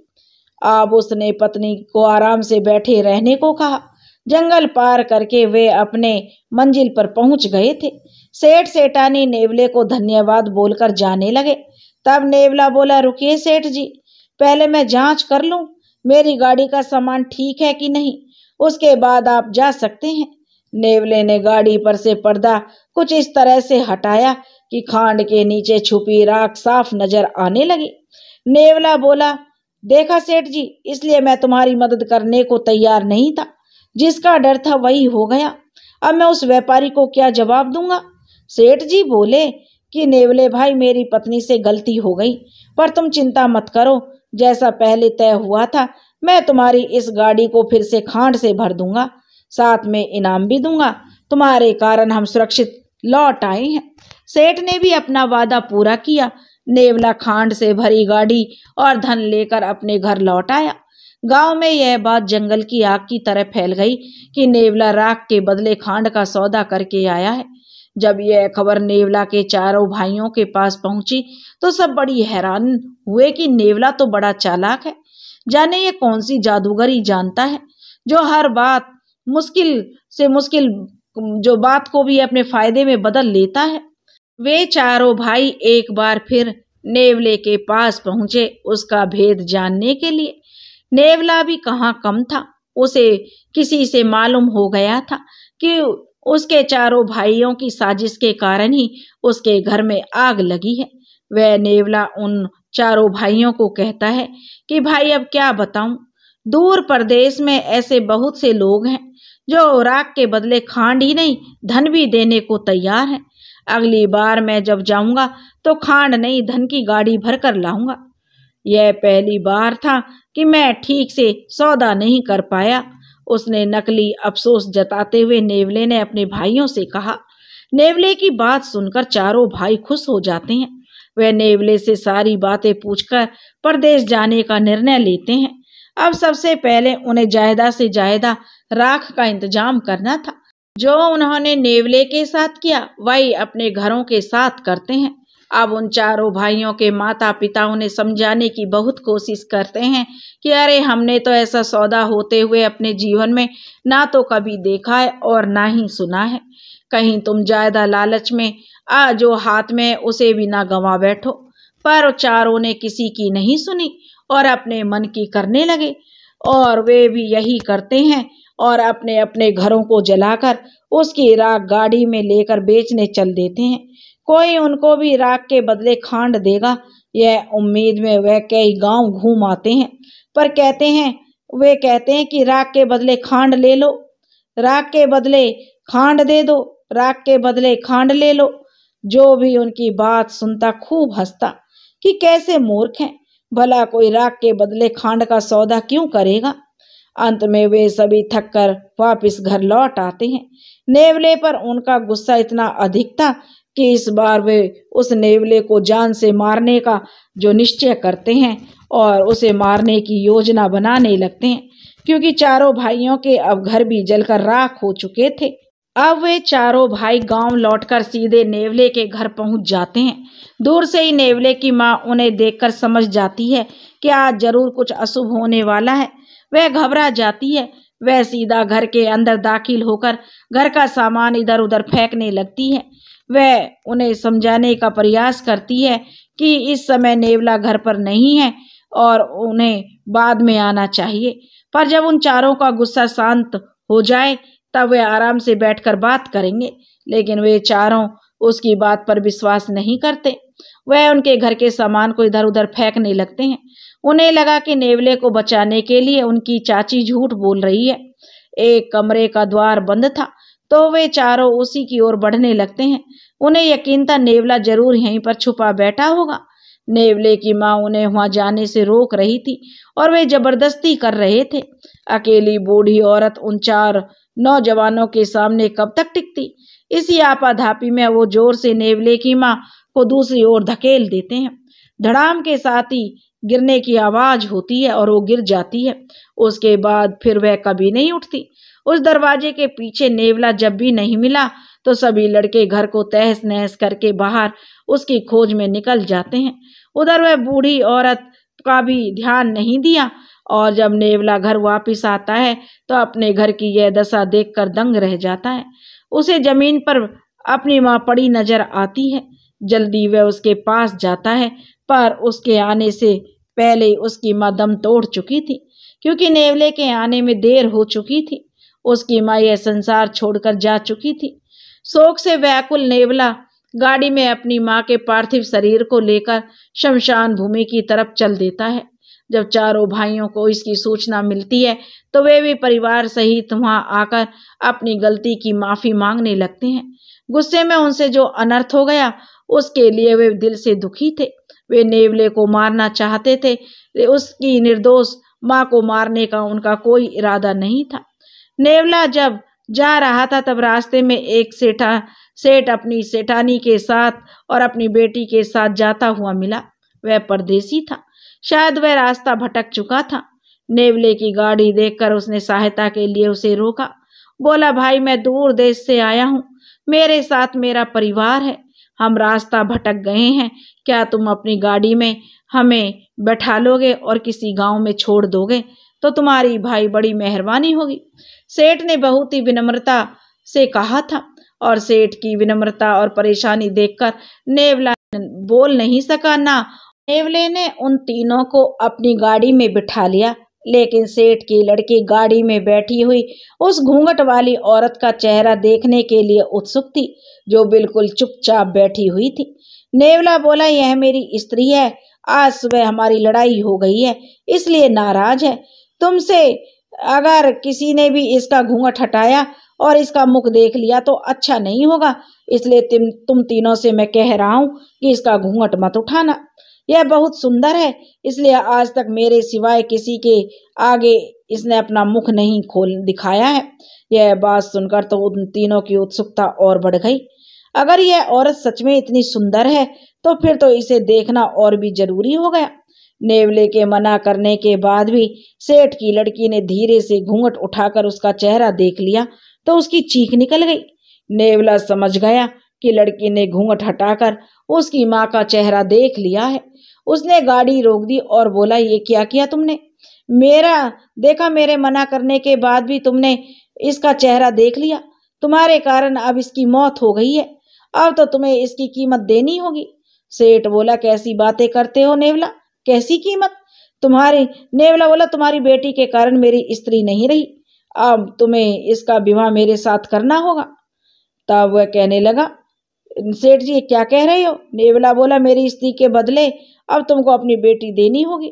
अब उसने पत्नी को आराम से बैठे रहने को कहा। जंगल पार करके वे अपने मंजिल पर पहुंच गए थे। सेठ सेठानी नेवले को धन्यवाद बोलकर जाने लगे। तब नेवला बोला, रुकिए सेठ जी, पहले मैं जांच कर लूं मेरी गाड़ी का सामान ठीक है कि नहीं, उसके बाद आप जा सकते हैं। नेवले ने गाड़ी पर से पर्दा कुछ इस तरह से हटाया कि खांड के नीचे छुपी राख साफ नजर आने लगी। नेवला बोला, देखा सेठ जी, इसलिए मैं तुम्हारी मदद करने को तैयार नहीं था। जिसका डर था वही हो गया। अब मैं उस व्यापारी को क्या जवाब दूंगा। सेठ जी बोले कि नेवले भाई, मेरी पत्नी से गलती हो गई, पर तुम चिंता मत करो, जैसा पहले तय हुआ था मैं तुम्हारी इस गाड़ी को फिर से खांड से भर दूंगा, साथ में इनाम भी दूंगा। तुम्हारे कारण हम सुरक्षित लौट आए हैं। सेठ ने भी अपना वादा पूरा किया। नेवला खांड से भरी गाड़ी और धन लेकर अपने घर लौट आया। गांव में यह बात जंगल की आग की तरह फैल गई कि नेवला राख के बदले खांड का सौदा करके आया है। जब यह खबर नेवला के चारों भाइयों के पास पहुंची तो सब बड़ी हैरान हुए कि नेवला तो बड़ा चालाक है। जाने ये कौन सी जादूगरी जानता है जो हर बात मुश्किल से मुश्किल जो बात को भी अपने फायदे में बदल लेता है। वे चारों भाई एक बार फिर नेवले के पास पहुंचे उसका भेद जानने के लिए। नेवला भी कहाँ कम था। उसे किसी से मालूम हो गया था कि उसके चारों भाइयों की साजिश के कारण ही उसके घर में आग लगी है। वह नेवला उन चारों भाइयों को कहता है कि भाई अब क्या बताऊं, दूर प्रदेश में ऐसे बहुत से लोग हैं जो राख के बदले खांड ही नहीं धन भी देने को तैयार हैं। अगली बार मैं जब जाऊंगा तो खांड नहीं धन की गाड़ी भर कर लाऊंगा। यह पहली बार था कि मैं ठीक से सौदा नहीं कर पाया। उसने नकली अफसोस जताते हुए नेवले ने अपने भाइयों से कहा। नेवले की बात सुनकर चारों भाई खुश हो जाते हैं। वे नेवले से सारी बातें पूछकर परदेश जाने का निर्णय लेते हैं। अब सबसे पहले उन्हें ज्यादा से ज्यादा राख का इंतजाम करना था। जो उन्होंने नेवले के साथ किया वही अपने घरों के साथ करते हैं। अब उन चारों भाइयों के माता पिता उन्हें समझाने की बहुत कोशिश करते हैं कि अरे हमने तो ऐसा सौदा होते हुए अपने जीवन में ना तो कभी देखा है और ना ही सुना है। कहीं तुम ज्यादा लालच में जो हाथ में उसे भी ना गंवा बैठो। पर चारों ने किसी की नहीं सुनी और अपने मन की करने लगे, और वे भी यही करते हैं और अपने अपने घरों को जलाकर उसकी राख गाड़ी में लेकर बेचने चल देते हैं। कोई उनको भी राख के बदले खांड देगा यह उम्मीद में वह कई गांव घूम आते हैं, पर वे कहते हैं कि राख के बदले खांड ले लो, राख के बदले खांड दे दो, राख के बदले खांड ले लो। जो भी उनकी बात सुनता खूब हंसता कि कैसे मूर्ख हैं, भला कोई राख के बदले खांड का सौदा क्यों करेगा। अंत में वे सभी थक कर वापिस घर लौट आते हैं। नेवले पर उनका गुस्सा इतना अधिक था कि इस बार वे उस नेवले को जान से मारने का जो निश्चय करते हैं और उसे मारने की योजना बनाने लगते हैं, क्योंकि चारों भाइयों के अब घर भी जलकर राख हो चुके थे। अब वे चारों भाई गांव लौटकर सीधे नेवले के घर पहुंच जाते हैं। दूर से ही नेवले की मां उन्हें देखकर समझ जाती है कि आज जरूर कुछ अशुभ होने वाला है। वह घबरा जाती है। वह सीधा घर के अंदर दाखिल होकर घर का सामान इधर उधर फेंकने लगती है। वह उन्हें समझाने का प्रयास करती है कि इस समय नेवला घर पर नहीं है और उन्हें बाद में आना चाहिए। पर जब उन चारों का गुस्सा शांत हो जाए तब वे आराम से बैठकर बात करेंगे, लेकिन वे चारों उसकी बात पर विश्वास नहीं करते। वह उनके घर के सामान को इधर उधर फेंकने लगते हैं। उन्हें लगा कि नेवले को बचाने के लिए उनकी चाची झूठ बोल रही है। एक कमरे का द्वार बंद था तो वे चारों उसी की ओर बढ़ने लगते हैं। उन्हें यकीन था नेवला जरूर यहीं पर छुपा बैठा होगा। नेवले की माँ उन्हें वहां जाने से रोक रही थी और वे जबरदस्ती कर रहे थे। अकेली बूढ़ी औरत उन चार नौजवानों के सामने कब तक टिकती। इसी आपाधापी में वो जोर से नेवले की माँ को दूसरी ओर धकेल देते हैं। धड़ाम के साथ ही गिरने की आवाज होती है और वो गिर जाती है। उसके बाद फिर वह कभी नहीं उठती। उस दरवाजे के पीछे नेवला जब भी नहीं मिला तो सभी लड़के घर को तहस नहस करके बाहर उसकी खोज में निकल जाते हैं। उधर वह बूढ़ी औरत का भी ध्यान नहीं दिया और जब नेवला घर वापस आता है तो अपने घर की यह दशा देखकर दंग रह जाता है। उसे जमीन पर अपनी माँ पड़ी नजर आती है। जल्दी वह उसके पास जाता है पर उसके आने से पहले उसकी माँ दम तोड़ चुकी थी, क्योंकि नेवले के आने में देर हो चुकी थी। उसकी माँ यह संसार छोड़कर जा चुकी थी। शोक से व्याकुल नेवला गाड़ी में अपनी माँ के पार्थिव शरीर को लेकर शमशान भूमि की तरफ चल देता है। जब चारों भाइयों को इसकी सूचना मिलती है तो वे भी परिवार सहित वहां आकर अपनी गलती की माफी मांगने लगते हैं। गुस्से में उनसे जो अनर्थ हो गया उसके लिए वे दिल से दुखी थे। वे नेवले को मारना चाहते थे, उसकी निर्दोष माँ को मारने का उनका कोई इरादा नहीं था। नेवला जब जा रहा था तब रास्ते में एक सेठ अपनी सेठानी के साथ और अपनी बेटी के साथ जाता हुआ मिला। वह परदेसी था। शायद वह रास्ता भटक चुका था। नेवले की गाड़ी देखकर उसने सहायता के लिए उसे रोका। बोला, भाई मैं दूर देश से आया हूँ, मेरे साथ मेरा परिवार है, हम रास्ता भटक गए हैं, क्या तुम अपनी गाड़ी में हमें बैठा लोगे और किसी गांव में छोड़ दोगे तो तुम्हारी भाई बड़ी मेहरबानी होगी। सेठ ने बहुत ही विनम्रता से कहा था और सेठ की विनम्रता और परेशानी देखकर नेवला बोल नहीं सका। ना नेवले ने उन तीनों को अपनी गाड़ी में बिठा लिया, लेकिन सेठ की लड़की गाड़ी में बैठी हुई उस घूंघट वाली औरत का चेहरा देखने के लिए उत्सुक थी, जो बिल्कुल चुपचाप बैठी हुई थी। नेवला बोला, यह मेरी स्त्री है, आज सुबह हमारी लड़ाई हो गई है इसलिए नाराज है तुमसे। अगर किसी ने भी इसका घूंघट हटाया और इसका मुख देख लिया तो अच्छा नहीं होगा, इसलिए तुम तीनों से मैं कह रहा हूँ कि इसका घूंघट मत उठाना। यह बहुत सुंदर है, इसलिए आज तक मेरे सिवाय किसी के आगे इसने अपना मुख नहीं खोल दिखाया है। यह बात सुनकर तो उन तीनों की उत्सुकता और बढ़ गई। अगर यह औरत सच में इतनी सुंदर है तो फिर तो इसे देखना और भी जरूरी हो गया। नेवले के मना करने के बाद भी सेठ की लड़की ने धीरे से घूंघट उठाकर उसका चेहरा देख लिया तो उसकी चीख निकल गई। नेवला समझ गया कि लड़की ने घूंघट हटाकर उसकी माँ का चेहरा देख लिया है। उसने गाड़ी रोक दी और बोला, ये क्या किया तुमने? मेरे मना करने के बाद भी तुमने इसका चेहरा देख लिया। तुम्हारे कारण अब इसकी मौत हो गई है, अब तो तुम्हें इसकी कीमत देनी होगी। सेठ बोला, कैसी बातें करते हो नेवला, कैसी कीमत? नेवला बोला, तुम्हारी बेटी के कारण मेरी स्त्री नहीं रही, अब तुम्हें इसका विवाह मेरे साथ करना होगा। तब वह कहने लगा, सेठ जी क्या कह रहे हो? नेवला बोला, मेरी स्त्री के बदले अब तुमको अपनी बेटी देनी होगी।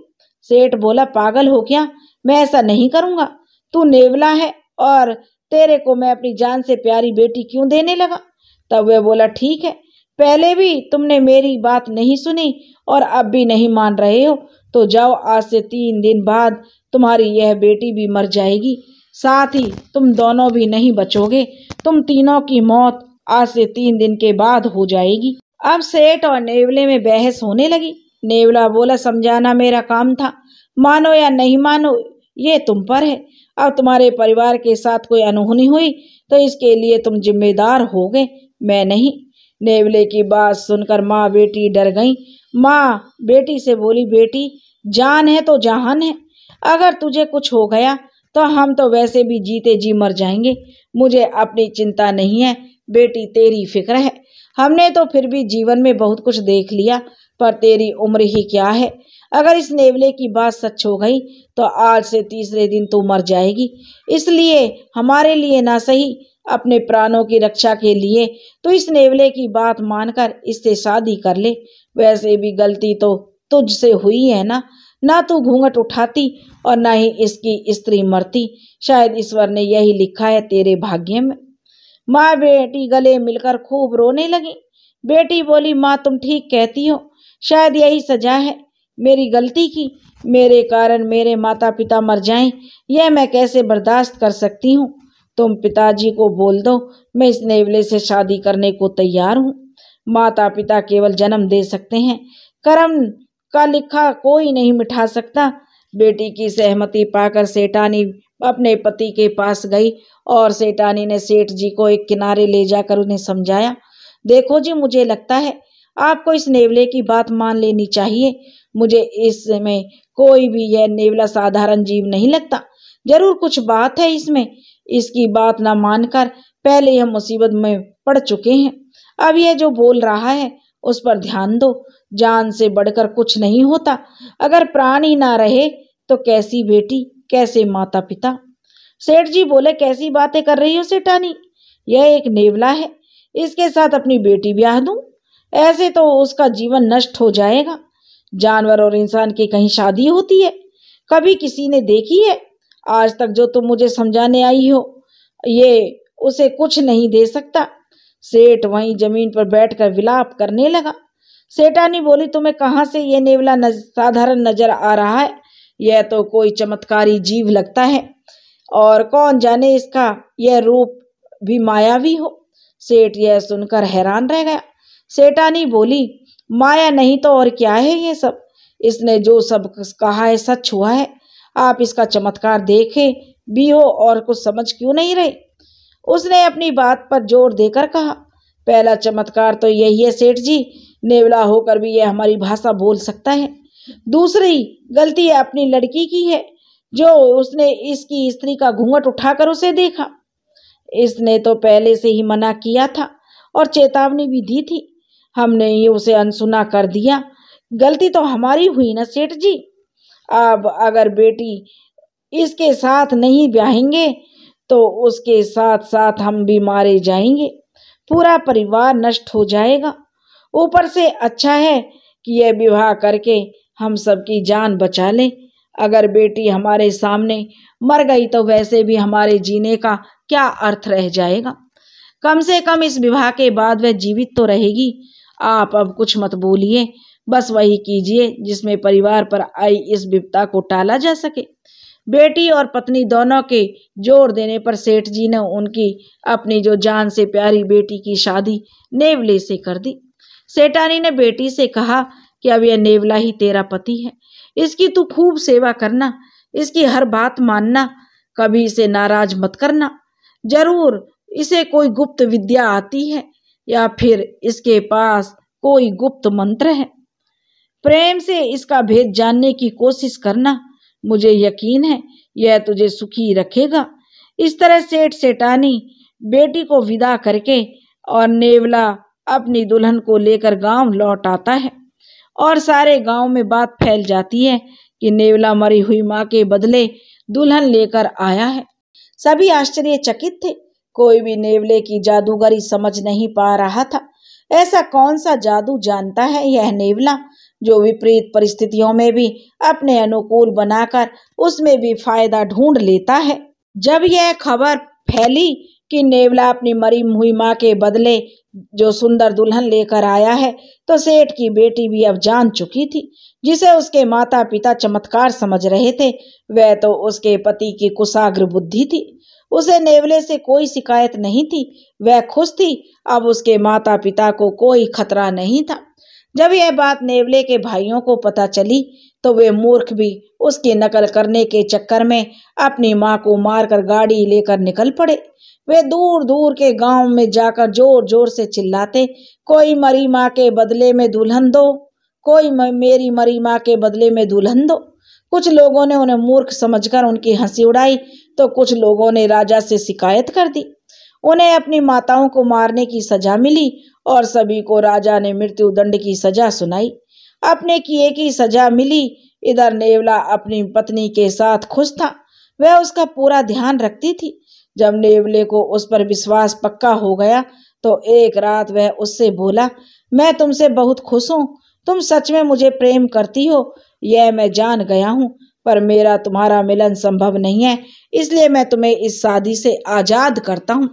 सेठ बोला, पागल हो क्या, मैं ऐसा नहीं करूंगा। तू नेवला है और तेरे को मैं अपनी जान से प्यारी बेटी क्यों देने लगा? तब वह बोला, ठीक है, पहले भी तुमने मेरी बात नहीं सुनी और अब भी नहीं मान रहे हो, तो जाओ, आज से 3 दिन बाद तुम्हारी यह बेटी भी मर जाएगी, साथ ही तुम दोनों भी नहीं बचोगे। तुम तीनों की मौत आज से 3 दिन के बाद हो जाएगी। अब सेठ और नेवले में बहस होने लगी। नेवला बोला, समझाना मेरा काम था, मानो या नहीं मानो ये तुम पर है। अब तुम्हारे परिवार के साथ कोई अनहोनी हुई तो इसके लिए तुम जिम्मेदार होगे, मैं नहीं। नेवले की बात सुनकर माँ बेटी डर गईं। माँ बेटी से बोली, बेटी जान है तो जहान है, अगर तुझे कुछ हो गया तो हम तो वैसे भी जीते जी मर जाएंगे, मुझे अपनी चिंता नहीं है, बेटी तेरी फिक्र है। हमने तो फिर भी जीवन में बहुत कुछ देख लिया, पर तेरी उम्र ही क्या है। अगर इस नेवले की बात सच हो गई तो आज से तीसरे दिन तू मर जाएगी। इसलिए हमारे लिए ना सही, अपने प्राणों की रक्षा के लिए तो इस नेवले की बात मानकर इससे शादी कर ले। वैसे भी गलती तो तुझसे हुई है ना तू घूंघट उठाती और ना ही इसकी स्त्री मरती। शायद ईश्वर ने यही लिखा है तेरे भाग्य में। माँ बेटी गले मिलकर खूब रोने लगी। बेटी बोली, माँ तुम ठीक कहती हो, शायद यही सजा है मेरी गलती की। मेरे कारण मेरे माता पिता मर जाएं, यह मैं कैसे बर्दाश्त कर सकती हूँ। तुम पिताजी को बोल दो मैं इस नेवले से शादी करने को तैयार हूँ। माता पिता केवल जन्म दे सकते हैं, कर्म का लिखा कोई नहीं मिटा सकता। बेटी की सहमति पाकर सेठानी अपने पति के पास गई और सेठानी ने सेठ जी को एक किनारे ले जाकर उन्हें समझाया, देखो जी, मुझे लगता है आपको इस नेवले की बात मान लेनी चाहिए। मुझे इसमें कोई भी यह नेवला साधारण जीव नहीं लगता, जरूर कुछ बात है इसमें। इसकी बात ना मानकर पहले हम मुसीबत में पड़ चुके हैं। अब यह जो बोल रहा है उस पर ध्यान दो, जान से बढ़कर कुछ नहीं होता। अगर प्राण ही ना रहे तो कैसी बेटी, कैसे माता पिता। सेठ जी बोले, कैसी बातें कर रही हो सेठानी, यह एक नेवला है, इसके साथ अपनी बेटी ब्याह दूं? ऐसे तो उसका जीवन नष्ट हो जाएगा। जानवर और इंसान की कहीं शादी होती है? कभी किसी ने देखी है? आज तक जो तुम मुझे समझाने आई हो ये उसे कुछ नहीं दे सकता। सेठ वहीं जमीन पर बैठकर विलाप करने लगा। सेठानी बोली, तुम्हें कहाँ से ये नेवला साधारण नजर आ रहा है? यह तो कोई चमत्कारी जीव लगता है, और कौन जाने इसका यह रूप भी मायावी हो। सेठ यह सुनकर हैरान रह गया। सेठानी बोली, माया नहीं तो और क्या है ये सब। इसने जो सब कहा है सच हुआ है। आप इसका चमत्कार देखे भी हो और कुछ समझ क्यों नहीं रहे? उसने अपनी बात पर जोर देकर कहा, पहला चमत्कार तो यही है सेठ जी, नेवला होकर भी यह हमारी भाषा बोल सकता है। दूसरी गलती है अपनी लड़की की है, जो उसने इसकी स्त्री का घूंघट उठाकर उसे देखा। इसने तो पहले से ही मना किया था और चेतावनी भी दी थी, हमने ये उसे अनसुना कर दिया। गलती तो हमारी हुई ना सेठ जी। अब अगर बेटी इसके साथ नहीं ब्याहेंगे तो उसके साथ साथ हम भी मारे जाएंगे, पूरा परिवार नष्ट हो जाएगा। ऊपर से अच्छा है कि यह विवाह करके हम सबकी जान बचा लें। अगर बेटी हमारे सामने मर गई तो वैसे भी हमारे जीने का क्या अर्थ रह जाएगा। कम से कम इस विवाह के बाद वह जीवित तो रहेगी। आप अब कुछ मत बोलिए, बस वही कीजिए जिसमें परिवार पर आई इस विपदा को टाला जा सके। बेटी और पत्नी दोनों के जोर देने पर सेठ जी ने उनकी अपनी जो जान से प्यारी बेटी की शादी नेवले से कर दी। सेठानी ने बेटी से कहा कि अब यह नेवला ही तेरा पति है, इसकी तू खूब सेवा करना, इसकी हर बात मानना, कभी इसे नाराज मत करना। जरूर इसे कोई गुप्त विद्या आती है या फिर इसके पास कोई गुप्त मंत्र है। प्रेम से इसका भेद जानने की कोशिश करना, मुझे यकीन है यह तुझे सुखी रखेगा। इस तरह सेठ सेठानी बेटी को विदा करके और नेवला अपनी दुल्हन को लेकर गांव लौट आता है और सारे गांव में बात फैल जाती है कि नेवला मरी हुई माँ के बदले दुल्हन लेकर आया है। सभी आश्चर्यचकित थे, कोई भी नेवले की जादूगरी समझ नहीं पा रहा था। ऐसा कौन सा जादू जानता है यह नेवला जो विपरीत परिस्थितियों में भी अपने अनुकूल बनाकर उसमें भी फायदा ढूंढ लेता है। जब यह खबर फैली कि नेवला अपनी मरी हुई माँ के बदले जो सुंदर दुल्हन लेकर आया है, तो सेठ की बेटी भी अब जान चुकी थी। जिसे उसके माता पिता चमत्कार समझ रहे थे, वह तो उसके पति की कुशाग्र बुद्धि थी। उसे नेवले से कोई शिकायत नहीं थी, वह खुश थी। अब उसके माता पिता को कोई खतरा नहीं था। जब यह बात नेवले के भाइयों को पता चली तो वे मूर्ख भी उसकी नकल करने के चक्कर में अपनी माँ को मारकर गाड़ी लेकर निकल पड़े। वे दूर दूर के गांव में जाकर जोर जोर से चिल्लाते, कोई मरी माँ के बदले में दुल्हन दो, कोई मेरी मरी माँ के बदले में दुल्हन दो। कुछ लोगों ने उन्हें मूर्ख समझकर उनकी हंसी उड़ाई तो कुछ लोगों ने राजा से शिकायत कर दी। उन्हें अपनी माताओं को मारने की सजा मिली और सभी को राजा ने मृत्यु दंड की सजा सुनाई। अपने किए की सजा मिली। इधर नेवला अपनी पत्नी के साथ खुश था। वह उसका पूरा ध्यान रखती थी। जब नेवले को उस पर विश्वास पक्का हो गया तो एक रात वह उससे बोला, मैं तुमसे बहुत खुश हूँ। तुम सच में मुझे प्रेम करती हो, यह मैं जान गया हूँ, पर मेरा तुम्हारा मिलन संभव नहीं है, इसलिए मैं तुम्हें इस शादी से आजाद करता हूँ।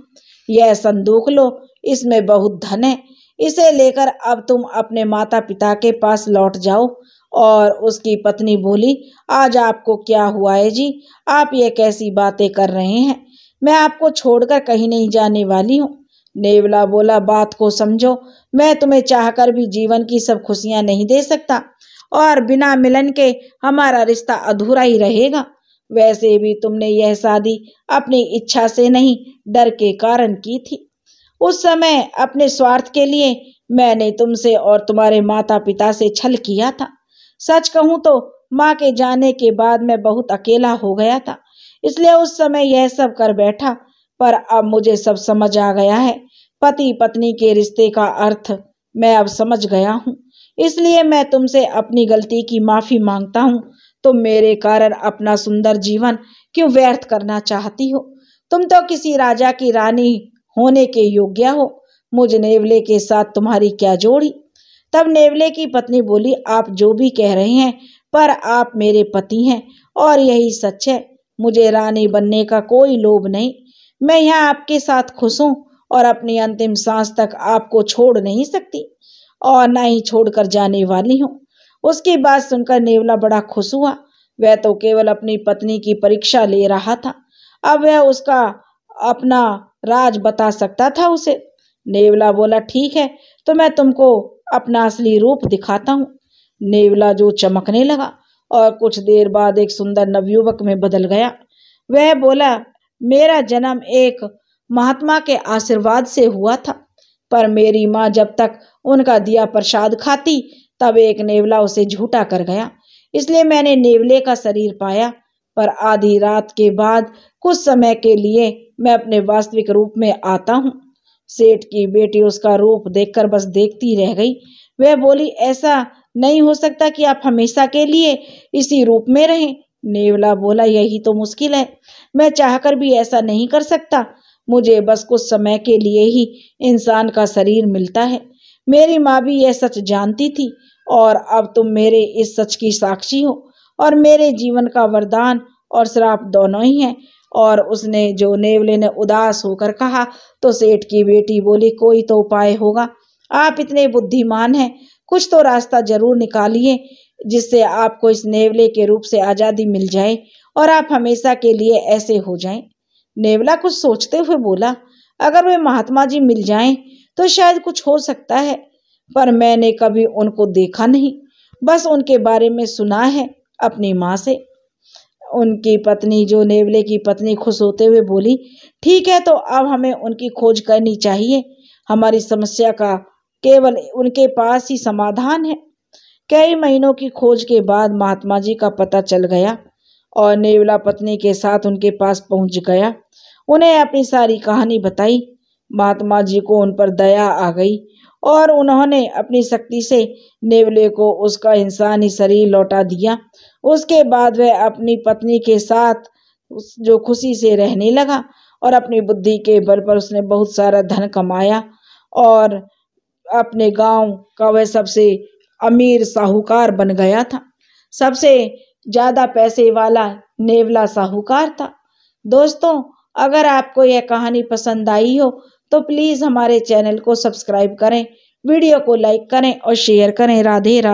यह संदूक लो, इसमें बहुत धन है। इसे लेकर अब तुम अपने माता पिता के पास लौट जाओ। और उसकी पत्नी बोली, आज आपको क्या हुआ है जी? आप ये कैसी बातें कर रहे हैं? मैं आपको छोड़कर कहीं नहीं जाने वाली हूँ। नेवला बोला, बात को समझो। मैं तुम्हें चाहकर भी जीवन की सब खुशियां नहीं दे सकता और बिना मिलन के हमारा रिश्ता अधूरा ही रहेगा। वैसे भी तुमने यह शादी अपनी इच्छा से नहीं, डर के कारण की थी। उस समय अपने स्वार्थ के लिए मैंने तुमसे और तुम्हारे माता पिता से छल किया था। सच कहूं तो माँ के जाने के बाद मैं बहुत अकेला हो गया था, इसलिए उस समय यह सब कर बैठा। पर अब मुझे सब समझ आ गया है। पति पत्नी के रिश्ते का अर्थ मैं अब समझ गया हूँ। इसलिए मैं तुमसे अपनी गलती की माफी मांगता हूँ। तुम मेरे कारण अपना सुंदर जीवन क्यों व्यर्थ करना चाहती हो? तुम तो किसी राजा की रानी होने के योग्य हो। मुझ नेवले के साथ तुम्हारी क्या जोड़ी? तब नेवले की पत्नी बोली, आप जो भी कह रहे हैं, पर आप मेरे पति हैं और यही सच है। मुझे रानी बनने का कोई लोभ नहीं। मैं यहाँ आपके साथ खुश हूँ और अपनी अंतिम सांस तक आपको छोड़ नहीं सकती और न ही छोड़कर जाने वाली हूँ। उसकी बात सुनकर नेवला बड़ा खुश हुआ। वह तो केवल अपनी पत्नी की परीक्षा ले रहा था, अब वह उसका अपना राज बता सकता था उसे। नेवला बोला, ठीक है, तो मैं तुमको अपना असली रूप दिखाता हूँ। नेवला जो चमकने लगा और कुछ देर बाद एक सुंदर नवयुवक में बदल गया। वह बोला, मेरा जन्म एक महात्मा के आशीर्वाद से हुआ था, पर मेरी माँ जब तक उनका दिया प्रसाद खाती तब एक नेवला उसे झूठा कर गया, इसलिए मैंने नेवले का शरीर पाया। पर आधी रात के बाद कुछ समय के लिए मैं अपने वास्तविक रूप में आता हूँ। सेठ की बेटी उसका रूप देखकर बस देखती रह गई। वह बोली, ऐसा नहीं हो सकता कि आप हमेशा के लिए इसी रूप में रहें। नेवला बोला, यही तो मुश्किल है। मैं चाहकर भी ऐसा नहीं कर सकता। मुझे बस कुछ समय के लिए ही इंसान का शरीर मिलता है। मेरी माँ भी यह सच जानती थी और अब तुम मेरे इस सच की साक्षी हो और मेरे जीवन का वरदान और श्राप दोनों ही हैं। और उसने जो नेवले ने उदास होकर कहा तो सेठ की बेटी बोली, कोई तो उपाय होगा। आप इतने बुद्धिमान हैं, कुछ तो रास्ता जरूर निकालिए जिससे आपको इस नेवले के रूप से आजादी मिल जाए और आप हमेशा के लिए ऐसे हो जाएं। नेवला कुछ सोचते हुए बोला, अगर वे महात्मा जी मिल जाएं तो शायद कुछ हो सकता है, पर मैंने कभी उनको देखा नहीं, बस उनके बारे में सुना है अपनी माँ से। उनकी पत्नी जो नेवले की पत्नी खुश होते हुए बोली, ठीक है, तो अब हमें उनकी खोज करनी चाहिए। हमारी समस्या का केवल उनके पास ही समाधान है। कई महीनों की खोज के बाद महात्मा जी का पता चल गया और नेवला पत्नी के साथ उनके पास पहुंच गया। उन्हें अपनी सारी कहानी बताई। महात्मा जी को उन पर दया आ गई और उन्होंने अपनी शक्ति से नेवले को उसका इंसानी शरीर लौटा दिया। उसके बाद वह अपनी पत्नी के साथ जो खुशी से रहने लगा और अपनी बुद्धि के बल पर उसने बहुत सारा धन कमाया और अपने गांव का वह सबसे अमीर साहूकार बन गया था। सबसे ज्यादा पैसे वाला नेवला साहूकार था। दोस्तों, अगर आपको यह कहानी पसंद आई हो तो प्लीज हमारे चैनल को सब्सक्राइब करें, वीडियो को लाइक करें और शेयर करें। राधे राधे।